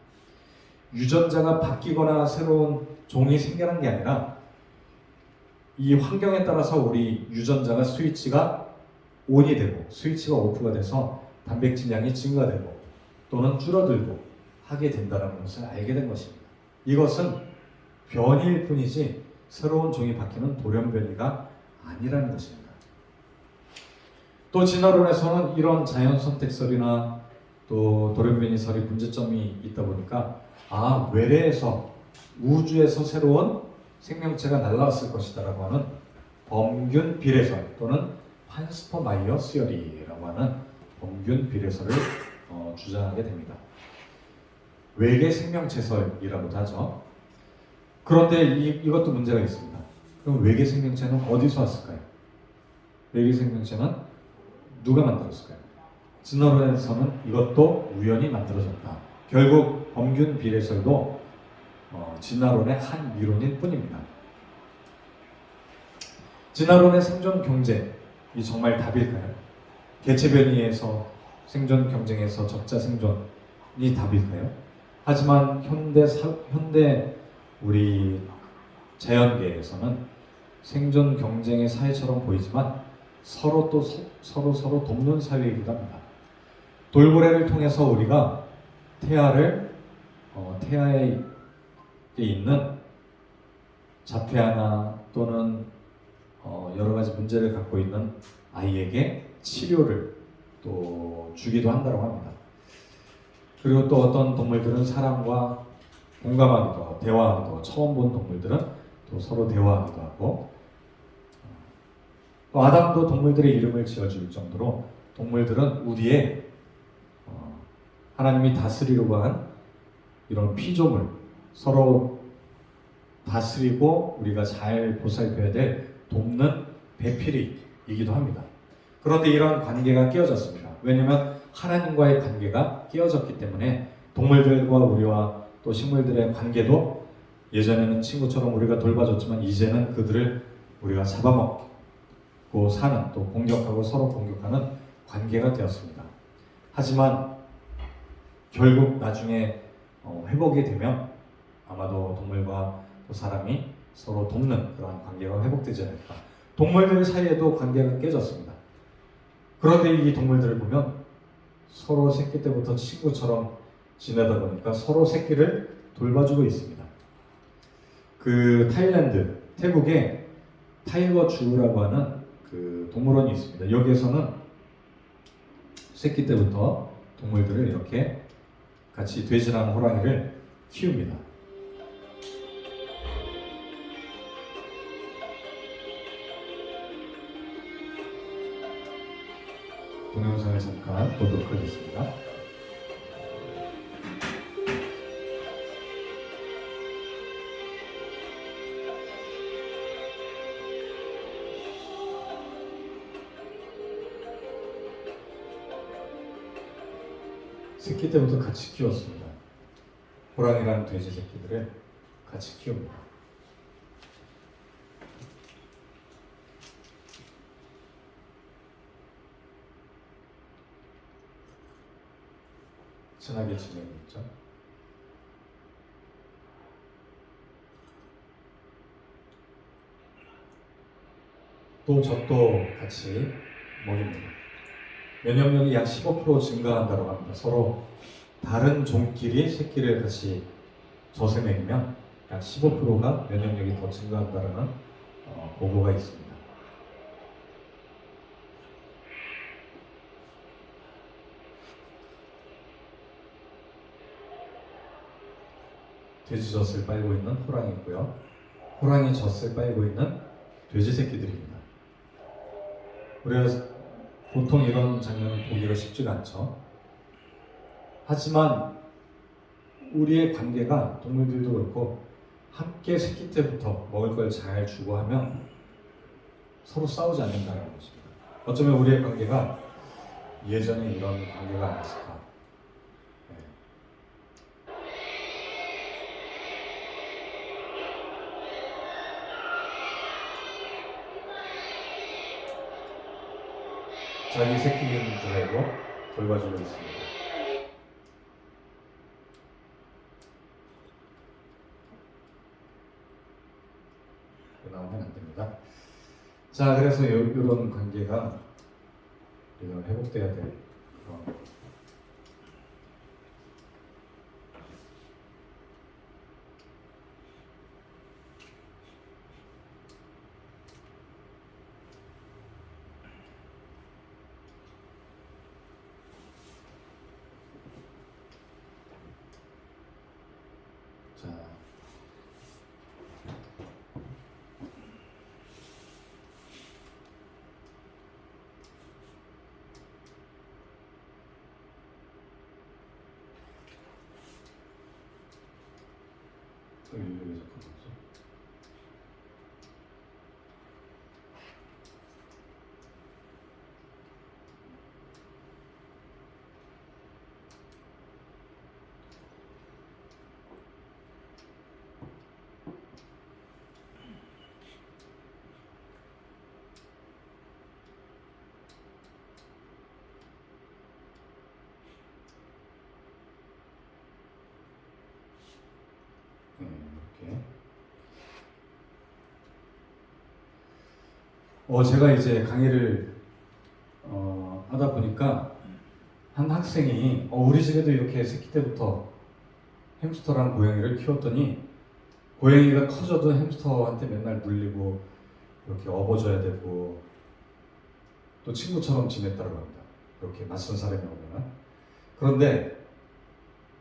유전자가 바뀌거나 새로운 종이 생겨난 게 아니라 이 환경에 따라서 우리 유전자가 스위치가 온이 되고 스위치가 오프가 돼서 단백질 양이 증가되고 또는 줄어들고 하게 된다는 것을 알게 된 것입니다. 이것은 변이일 뿐이지 새로운 종이 바뀌는 돌연변이가 아니라는 것입니다. 또 진화론에서는 이런 자연 선택설이나 또 돌연변이설이 문제점이 있다 보니까 외래에서 우주에서 새로운 생명체가 날라왔을 것이다라고 하는 범균 비례설 또는 판스퍼마이어 시어리라고 하는 범균 비례설을 주장하게 됩니다. 외계 생명체설이라고도 하죠. 그런데 이것도 문제가 있습니다. 그럼 외계 생명체는 어디서 왔을까요? 외계 생명체는 누가 만들었을까요? 진화론에서는 이것도 우연히 만들어졌다. 결국 범균 비례설도 진화론의 한 이론일 뿐입니다. 진화론의 생존 경쟁이 정말 답일까요? 개체 변이에서 생존 경쟁에서 적자 생존이 답일까요? 하지만 현대 우리 자연계에서는 생존 경쟁의 사회처럼 보이지만 서로 돕는 사회이기도 합니다. 돌고래를 통해서 우리가 태아에 있는 자폐아나 또는 여러 가지 문제를 갖고 있는 아이에게 치료를 또 주기도 한다고 합니다. 그리고 또 어떤 동물들은 사람과 공감하기도 하고 대화하기도 하고 처음 본 동물들은 또 서로 대화하기도 하고 또 아담도 동물들의 이름을 지어줄 정도로 동물들은 우리의 하나님이 다스리려고 한 이런 피조물 서로 다스리고 우리가 잘 보살펴야 될 돕는 배필이기도 합니다. 그런데 이런 관계가 깨어졌습니다. 왜냐하면 하나님과의 관계가 깨어졌기 때문에 동물들과 우리와 또 식물들의 관계도 예전에는 친구처럼 우리가 돌봐줬지만 이제는 그들을 우리가 잡아먹고 사는 또 공격하고 서로 공격하는 관계가 되었습니다. 하지만 결국 나중에 회복이 되면 아마도 동물과 또 사람이 서로 돕는 그러한 관계가 회복되지 않을까. 동물들 사이에도 관계가 깨졌습니다. 그런데 이 동물들을 보면 서로 새끼 때부터 친구처럼 지내다 보니까 서로 새끼를 돌봐주고 있습니다. 그 타일랜드, 태국에 타이거 주라고 하는 그 동물원이 있습니다. 여기에서는 새끼 때부터 동물들을 이렇게 같이 돼지랑 호랑이를 키웁니다. 동영상을 잠깐 보도록 하겠습니다. 새끼 때부터 같이 키웠습니다. 호랑이랑 돼지 새끼들을 같이 키웁니다. 친하게 지내고 있죠. 또 젖도 같이 먹입니다. 면역력이 약 15% 증가한다고 합니다. 서로 다른 종끼리 새끼를 같이 젖에 먹이면 약 15%가 면역력이 더 증가한다는 보고가 있습니다. 돼지 젖을 빨고 있는 호랑이고요. 호랑이 젖을 빨고 있는 돼지 새끼들입니다. 우리가 보통 이런 장면을 보기가 쉽지가 않죠. 하지만 우리의 관계가 동물들도 그렇고 함께 새끼 때부터 먹을 걸 잘 주고 하면 서로 싸우지 않는다는 것입니다. 어쩌면 우리의 관계가 예전에 이런 관계가 아니었을까. 자기 새끼인 줄 알고 돌봐주고 있습니다. 나오면 안 됩니다. 자, 그래서 이런 관계가 우리가 회복돼야 될 그런 자. 왜 자꾸 그러지? 이렇게. 제가 이제 강의를 하다 보니까 한 학생이 우리 집에도 이렇게 새끼 때부터 햄스터랑 고양이를 키웠더니 고양이가 커져도 햄스터한테 맨날 물리고 이렇게 업어줘야 되고 또 친구처럼 지냈다고 합니다. 이렇게 낯선 사람이 오면. 그런데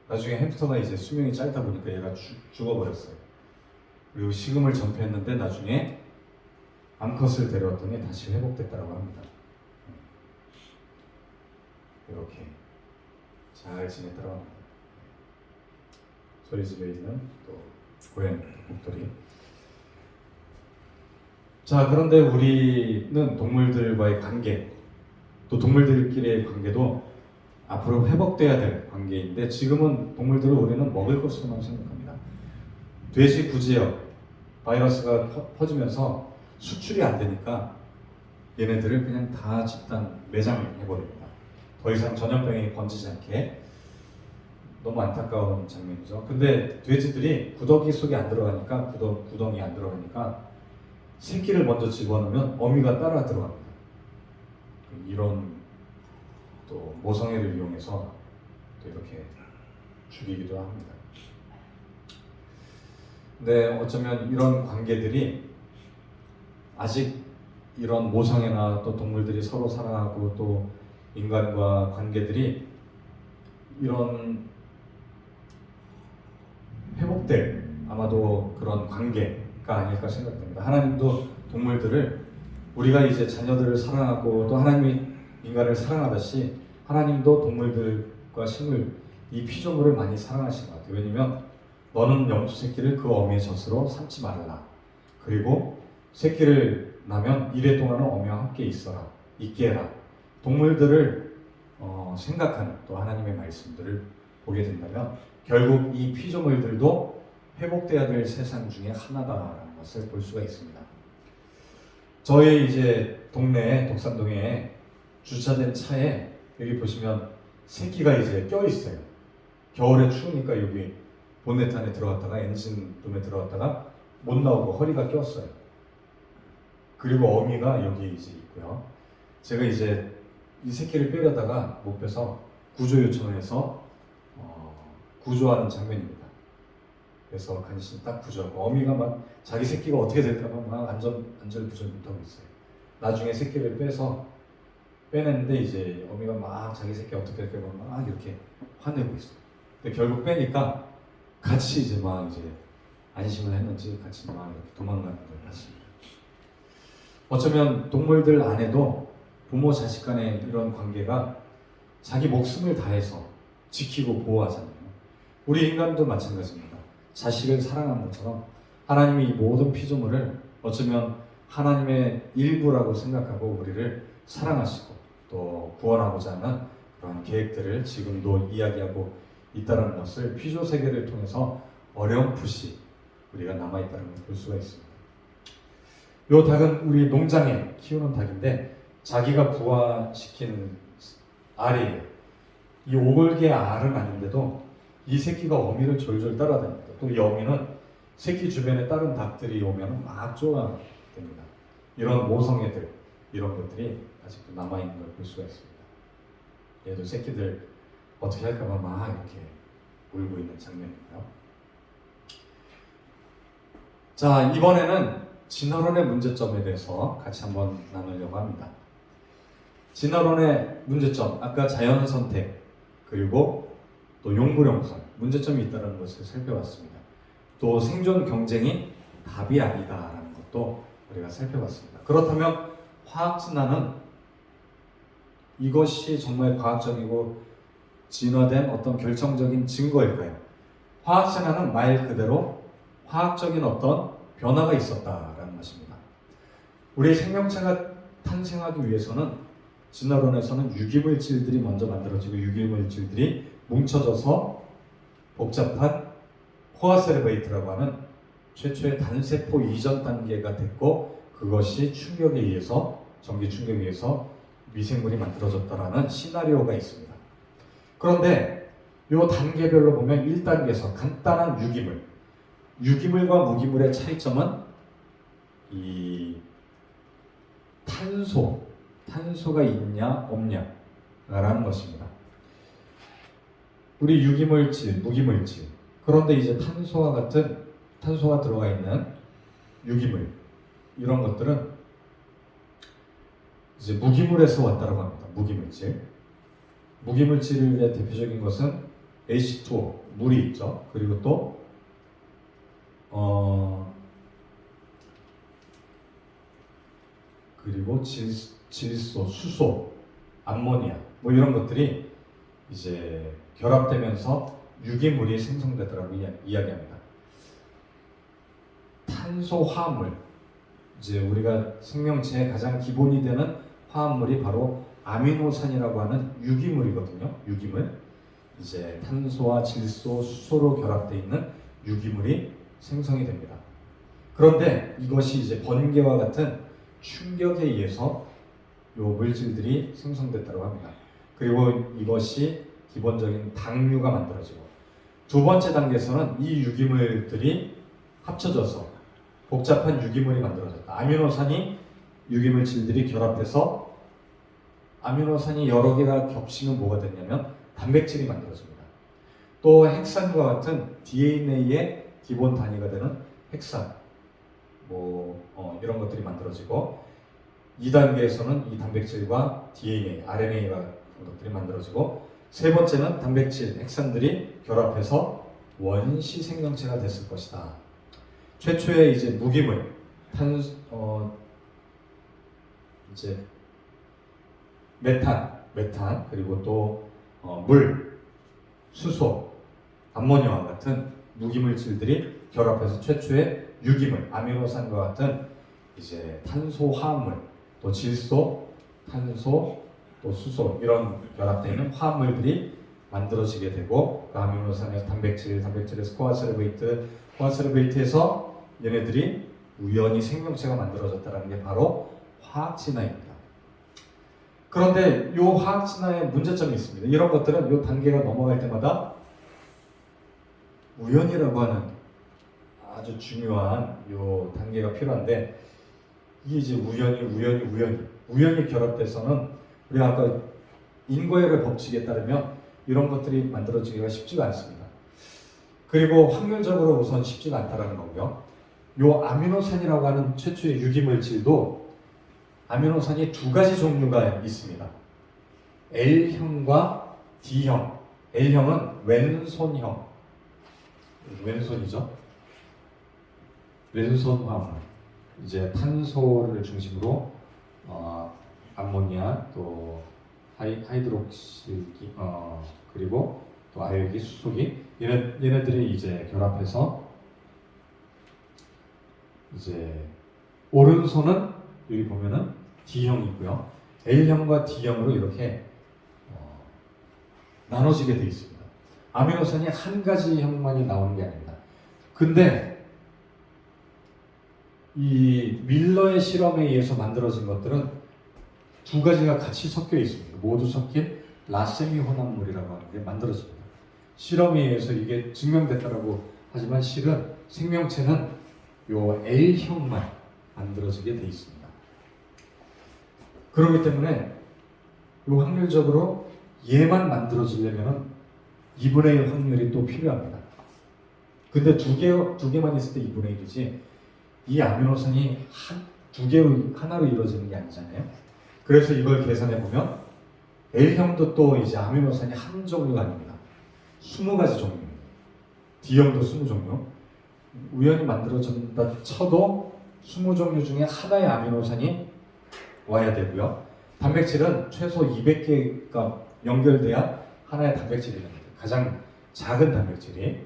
나중에 햄스터가 이제 수명이 짧다 보니까 얘가 죽어버렸어요. 그리고 식음을 전폐했는데 나중에 암컷을 데려왔더니 다시 회복됐다고 합니다. 이렇게 잘 지냈다고 합니다. 저희 집에 있는 또 고양이 목도리. 자, 그런데 우리는 동물들과의 관계, 또 동물들끼리의 관계도 앞으로 회복돼야 될 관계인데 지금은 동물들을 우리는 먹을 것으로만 생각합니다. 돼지 구제역 바이러스가 퍼지면서 수출이 안 되니까 얘네들을 그냥 다 집단 매장해버립니다. 더 이상 전염병이 번지지 않게. 너무 안타까운 장면이죠. 근데 돼지들이 구더기 속에 안 들어가니까 구덩이 안 들어가니까 새끼를 먼저 집어넣으면 어미가 따라 들어갑니다. 이런 또 모성애를 이용해서 또 이렇게 죽이기도 합니다. 근데 어쩌면 이런 관계들이 아직 이런 모성애나 또 동물들이 서로 사랑하고 또 인간과 관계들이 이런 회복될 아마도 그런 관계가 아닐까 생각됩니다. 하나님도 동물들을 우리가 이제 자녀들을 사랑하고 또 하나님이 인간을 사랑하듯이 하나님도 동물들과 식물 이 피조물을 많이 사랑하신 것 같아요. 왜냐면 너는 염소 새끼를 그 어미의 젖으로 삼지 말라. 그리고 새끼를 낳으면 이래 동안은 어미와 함께 있게 해라. 동물들을 생각하는 또 하나님의 말씀들을 보게 된다면 결국 이 피조물들도 회복돼야 될 세상 중에 하나다라는 것을 볼 수가 있습니다. 저희 이제 동네에 독산동에 주차된 차에 여기 보시면 새끼가 이제 껴 있어요. 겨울에 추우니까 여기 본네트 안에 들어갔다가 엔진 룸에 들어갔다가 못 나오고 허리가 꼈어요. 그리고 어미가 여기 이제 있고요. 제가 이제 이 새끼를 빼려다가 못 빼서 구조 요청을 해서 구조하는 장면입니다. 그래서 간신히 딱 구조하고 어미가 막 자기 새끼가 어떻게 될까봐 막 안절부절 못하고 있어요. 나중에 새끼를 빼냈는데 이제 어미가 막 자기 새끼 어떻게 될까봐 막 이렇게 화내고 있어요. 근데 결국 빼니까 같이 이제 막 이제 안심을 했는지 같이 막 이렇게 도망가는 걸 봤습니다. 어쩌면 동물들 안에도 부모 자식 간의 이런 관계가 자기 목숨을 다해서 지키고 보호하잖아요. 우리 인간도 마찬가지입니다. 자식을 사랑하는 것처럼 하나님이 이 모든 피조물을 어쩌면 하나님의 일부라고 생각하고 우리를 사랑하시고 또 구원하고자 하는 그런 계획들을 지금도 이야기하고 있다는 것을 피조 세계를 통해서 어렴풋이 우리가 남아있다는 걸 볼 수가 있습니다. 이 닭은 우리 농장에 키우는 닭인데 자기가 부화시킨 알이에요. 이 오골개 알은 아닌데도 이 새끼가 어미를 졸졸 따라다닙니다. 또 이 어미는 새끼 주변에 다른 닭들이 오면 막 쫓아냅니다. 이런 모성애들, 이런 것들이 아직도 남아있는 걸 볼 수가 있습니다. 얘도 새끼들 어떻게 할까봐 막 이렇게 울고 있는 장면이고요. 자, 이번에는 진화론의 문제점에 대해서 같이 한번 나누려고 합니다. 진화론의 문제점, 아까 자연선택, 그리고 또 용불용선, 문제점이 있다는 것을 살펴봤습니다. 또 생존 경쟁이 답이 아니다라는 것도 우리가 살펴봤습니다. 그렇다면 화학진화는 이것이 정말 과학적이고 진화된 어떤 결정적인 증거일까요? 화학진화는 말 그대로 화학적인 어떤 변화가 있었다라는 것입니다. 우리의 생명체가 탄생하기 위해서는 진화론에서는 유기물질들이 먼저 만들어지고 유기물질들이 뭉쳐져서 복잡한 코아세르베이트라고 하는 최초의 단세포 이전 단계가 됐고 그것이 충격에 의해서 전기 충격에 의해서 미생물이 만들어졌다라는 시나리오가 있습니다. 그런데 이 단계별로 보면 1단계에서 간단한 유기물과 무기물의 차이점은 이 탄소가 있냐 없냐라는 것입니다. 우리 유기물질, 무기물질, 그런데 이제 탄소가 들어가 있는 유기물, 이런 것들은 이제 무기물에서 왔다고 합니다. 무기물질의 대표적인 것은 H2O, 물이 있죠. 그리고 또 그리고 질소, 수소, 암모니아 뭐 이런 것들이 이제 결합되면서 유기물이 생성되더라고 이야기합니다. 탄소 화합물, 이제 우리가 생명체의 가장 기본이 되는 화합물이 바로 아미노산이라고 하는 유기물이거든요. 유기물. 이제 탄소와 질소, 수소로 결합되어 있는 유기물이 생성이 됩니다. 그런데 이것이 이제 번개와 같은 충격에 의해서 이 물질들이 생성됐다고 합니다. 그리고 이것이 기본적인 당류가 만들어지고 두 번째 단계에서는 이 유기물들이 합쳐져서 복잡한 유기물이 만들어졌다. 아미노산이 유기물질들이 결합해서 아미노산이 여러 개가 겹치면 뭐가 됐냐면 단백질이 만들어집니다. 또 핵산과 같은 DNA의 기본 단위가 되는 핵산, 이런 것들이 만들어지고 2단계에서는 이 단백질과 DNA, RNA가 그런 것들이 만들어지고 세 번째는 단백질, 핵산들이 결합해서 원시 생명체가 됐을 것이다. 최초의 이제 무기물, 이제 메탄 그리고 또 물, 수소, 암모니아와 같은 무기물질들이 결합해서 최초의 유기물, 아미노산과 같은 이제 탄소 화합물, 또 질소, 탄소, 또 수소 이런 결합되어 있는 화합물들이 만들어지게 되고 그 아미노산에서 단백질에서 코아설베이트에서 얘네들이 우연히 생명체가 만들어졌다는 게 바로 화학 진화입니다. 그런데 이 화학 진화에 문제점이 있습니다. 이런 것들은 이 단계가 넘어갈 때마다 우연이라고 하는 아주 중요한 이 단계가 필요한데 이게 이제 우연이 결합돼서는 우리가 아까 인과율의 법칙에 따르면 이런 것들이 만들어지기가 쉽지가 않습니다. 그리고 확률적으로 우선 쉽지가 않다라는 거고요. 요 아미노산이라고 하는 최초의 유기물질도 아미노산이 두 가지 종류가 있습니다. L형과 D형. L형은 왼손형. 왼손이죠. 왼손 화합물. 이제 탄소를 중심으로 암모니아 또 하이드록시기 그리고 또 아열기 수소기 얘네들이 이제 결합해서 이제 오른손은 여기 보면은 D형이고요. L형과 D형으로 이렇게 나눠지게 되어 있습니다. 아미노산이 한 가지 형만이 나오는 게 아닙니다. 근데 이 밀러의 실험에 의해서 만들어진 것들은 두 가지가 같이 섞여 있습니다. 모두 섞인 라세미 혼합물이라고 하는 게 만들어집니다. 실험에 의해서 이게 증명됐다라고 하지만 실은 생명체는 요 L형만 만들어지게 돼 있습니다. 그렇기 때문에 요 확률적으로 얘만 만들어지려면 2분의 1 확률이 또 필요합니다. 근데 두 개만 있을 때 2분의 1이지 이 아미노산이 하나로 이루어지는 게 아니잖아요. 그래서 이걸 계산해 보면 L형도 또 이제 아미노산이 한 종류가 아닙니다. 20가지 종류입니다. D형도 20종류. 우연히 만들어진다 쳐도 20종류 중에 하나의 아미노산이 와야 되고요. 단백질은 최소 200개가 연결돼야 하나의 단백질이 됩니다. 가장 작은 단백질이.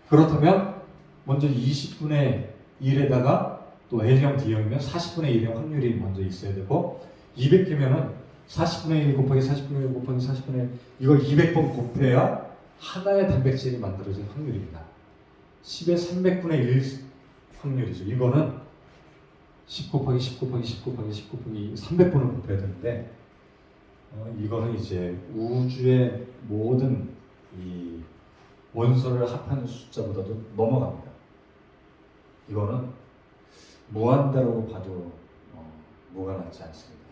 그렇다면 먼저 20분의 1에다가 또 L형, D형이면 40분의 1의 확률이 먼저 있어야 되고 200개면은 40분의 1 곱하기 40분의 1 곱하기 40분의 1 이걸 200번 곱해야 하나의 단백질이 만들어질 확률입니다. 10의 300분의 1 확률이죠. 이거는 10 곱하기 10 곱하기 10 곱하기 10 곱하기 300번을 곱해야 되는데 이거는 이제 우주의 모든 이 원소를 합한 숫자보다도 넘어갑니다. 이거는 무한대로 봐도 무가 나지 않습니다.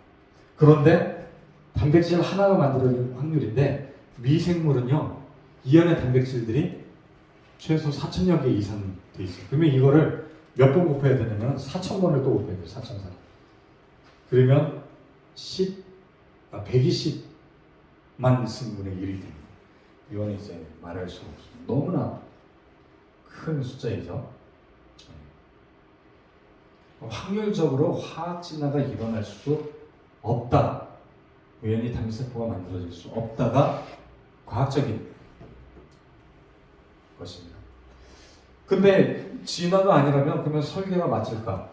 그런데 단백질 하나가 만들어질 확률인데 미생물은요 이 안에 단백질들이 최소 4,000여 개 이상 돼 있어요. 그러면 이거를 몇 번 곱해야 되냐면 4,000번을 또 곱해야 돼요. 4,000번. 그러면 120만 승분의 1이 됩니다. 이거는 이제 말할 수 없습니다. 너무나 큰 숫자이죠. 확률적으로 화학 진화가 일어날 수 없다. 우연히 단세포가 만들어질 수 없다가 과학적인 것입니다. 근데 진화가 아니라면 그러면 설계가 맞을까?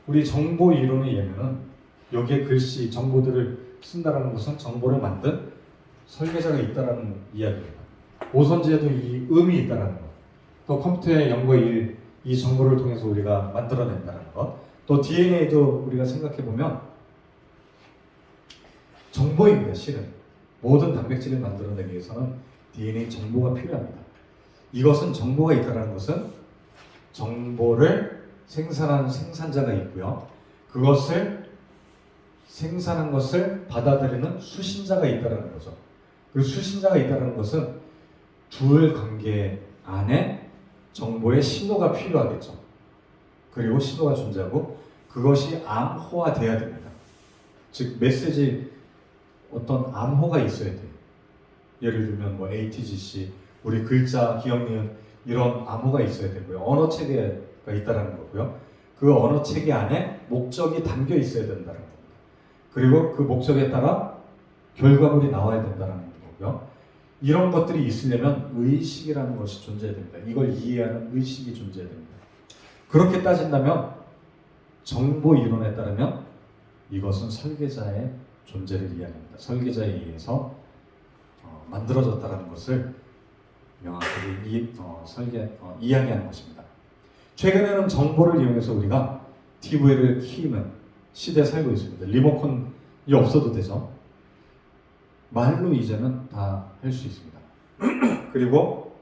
우리 정보 이론에 의하면은 여기에 글씨 정보들을 쓴다라는 것은 정보를 만든 설계자가 있다라는 이야기입니다. 오선지에도 이 음이 있다라는 것. 또 컴퓨터의 0과 1 이 정보를 통해서 우리가 만들어낸다는 것. 또 DNA도 우리가 생각해 보면 정보입니다. 실은 모든 단백질을 만들어내기 위해서는 DNA 정보가 필요합니다. 이것은 정보가 있다는 것은 정보를 생산하는 생산자가 있고요. 그것을 생산한 것을 받아들이는 수신자가 있다는 거죠. 그 수신자가 있다는 것은 둘 관계 안에 정보의 신호가 필요하겠죠. 그리고 신호가 존재하고 그것이 암호화돼야 됩니다. 즉 메시지 어떤 암호가 있어야 돼요. 예를 들면 뭐 ATGC, 우리 글자, 기억, 니은 이런 암호가 있어야 되고요. 언어 체계가 있다는 거고요. 그 언어 체계 안에 목적이 담겨 있어야 된다는 겁니다. 그리고 그 목적에 따라 결과물이 나와야 된다는 거고요. 이런 것들이 있으려면 의식이라는 것이 존재해야 됩니다. 이걸 이해하는 의식이 존재해야 됩니다. 그렇게 따진다면 정보 이론에 따르면 이것은 설계자의 존재를 이야기합니다. 설계자에 의해서 만들어졌다는 것을 명확하게 이야기하는 것입니다. 최근에는 정보를 이용해서 우리가 TV를 키우는 시대에 살고 있습니다. 리모컨이 없어도 되죠. 말로 이제는 다 할 수 있습니다. 그리고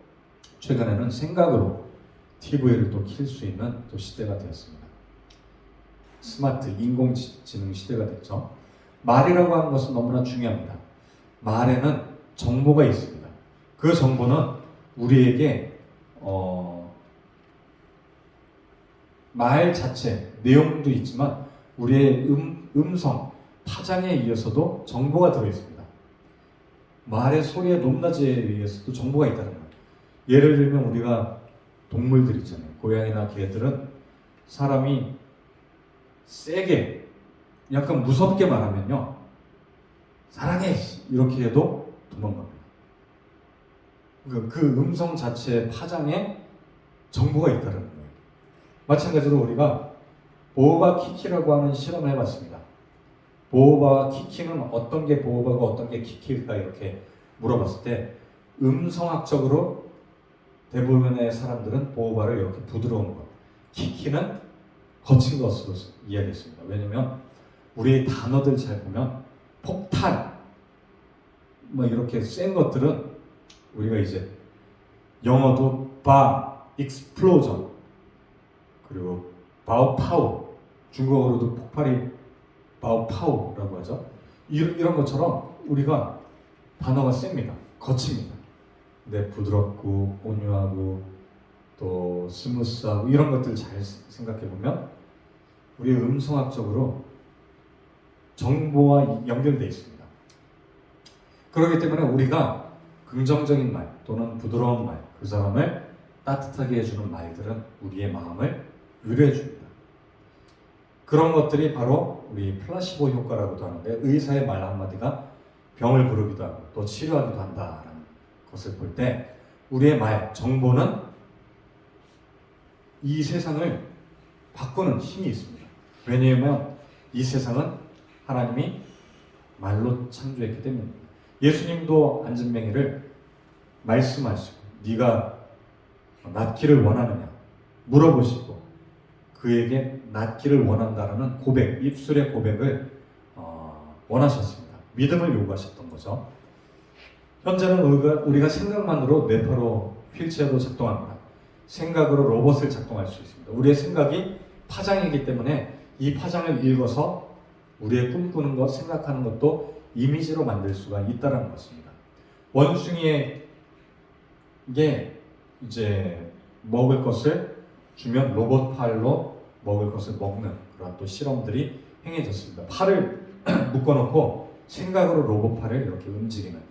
최근에는 생각으로 TV를 또 킬 수 있는 또 시대가 되었습니다. 스마트 인공지능 시대가 됐죠. 말이라고 하는 것은 너무나 중요합니다. 말에는 정보가 있습니다. 그 정보는 우리에게 말 자체, 내용도 있지만 우리의 음성, 파장에 의해서도 정보가 들어있습니다. 말의 소리의 높낮이에 의해서도 정보가 있다는 거예요. 예를 들면 우리가 동물들 있잖아요. 고양이나 개들은 사람이 세게, 약간 무섭게 말하면요, 사랑해! 이렇게 해도 도망갑니다. 그 음성 자체의 파장에 정보가 있다는 거예요. 마찬가지로 우리가 보호바 키키라고 하는 실험을 해봤습니다. 보호바와 키키는 어떤 게 보호바고 어떤 게 키키일까 이렇게 물어봤을 때 음성학적으로 대부분의 사람들은 보호바를 이렇게 부드러운 것, 키키는 거친 것으로 이야기했습니다. 왜냐면 우리 단어들 잘 보면 폭탄, 뭐 이렇게 센 것들은 우리가 이제 영어도 explosion, 그리고 바오파오, 중국어로도 폭발이 바오파오라고 하죠. 이런 것처럼 우리가 단어가 셉니다. 거칩니다. 근데 부드럽고 온유하고 또 스무스하고 이런 것들 잘 생각해 보면 우리 음성학적으로 정보와 연결되어 있습니다. 그렇기 때문에 우리가 긍정적인 말 또는 부드러운 말, 그 사람을 따뜻하게 해주는 말들은 우리의 마음을 위로해 줍니다. 그런 것들이 바로 우리 플라시보 효과라고도 하는데 의사의 말 한마디가 병을 부르기도 하고 또 치료하기도 한다라는 것을 볼 때 우리의 말, 정보는 이 세상을 바꾸는 힘이 있습니다. 왜냐하면 이 세상은 하나님이 말로 창조했기 때문입니다. 예수님도 안진뱅이를 말씀하시고 네가 낫기를 원하느냐 물어보시고 그에게 낫기를 원한다라는 고백, 입술의 고백을 원하셨습니다. 믿음을 요구하셨던 거죠. 현재는 우리가 생각만으로 뇌파로 휠체어도 작동합니다. 생각으로 로봇을 작동할 수 있습니다. 우리의 생각이 파장이기 때문에 이 파장을 읽어서 우리의 꿈꾸는 것, 생각하는 것도 이미지로 만들 수가 있다는 것입니다. 원숭이에게 이제 먹을 것을 주면 로봇 팔로 먹을 것을 먹는 그런 또 실험들이 행해졌습니다. 팔을 묶어놓고 생각으로 로봇 팔을 이렇게 움직이는,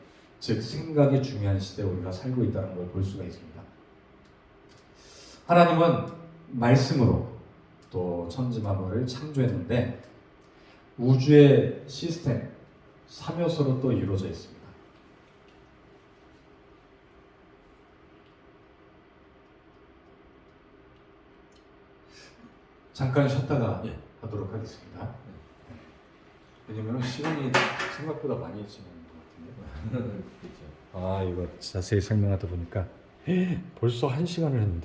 즉 생각이 중요한 시대에 우리가 살고 있다는 걸 볼 수가 있습니다. 하나님은 말씀으로 또 천지만물을 창조했는데 우주의 시스템 3요소로 또 이루어져 있습니다. 잠깐 쉬었다가 하도록 하겠습니다. 왜냐면 시간이 생각보다 많이 지나는 것 같은데. 이거 자세히 설명하다 보니까 벌써 1시간을 했는데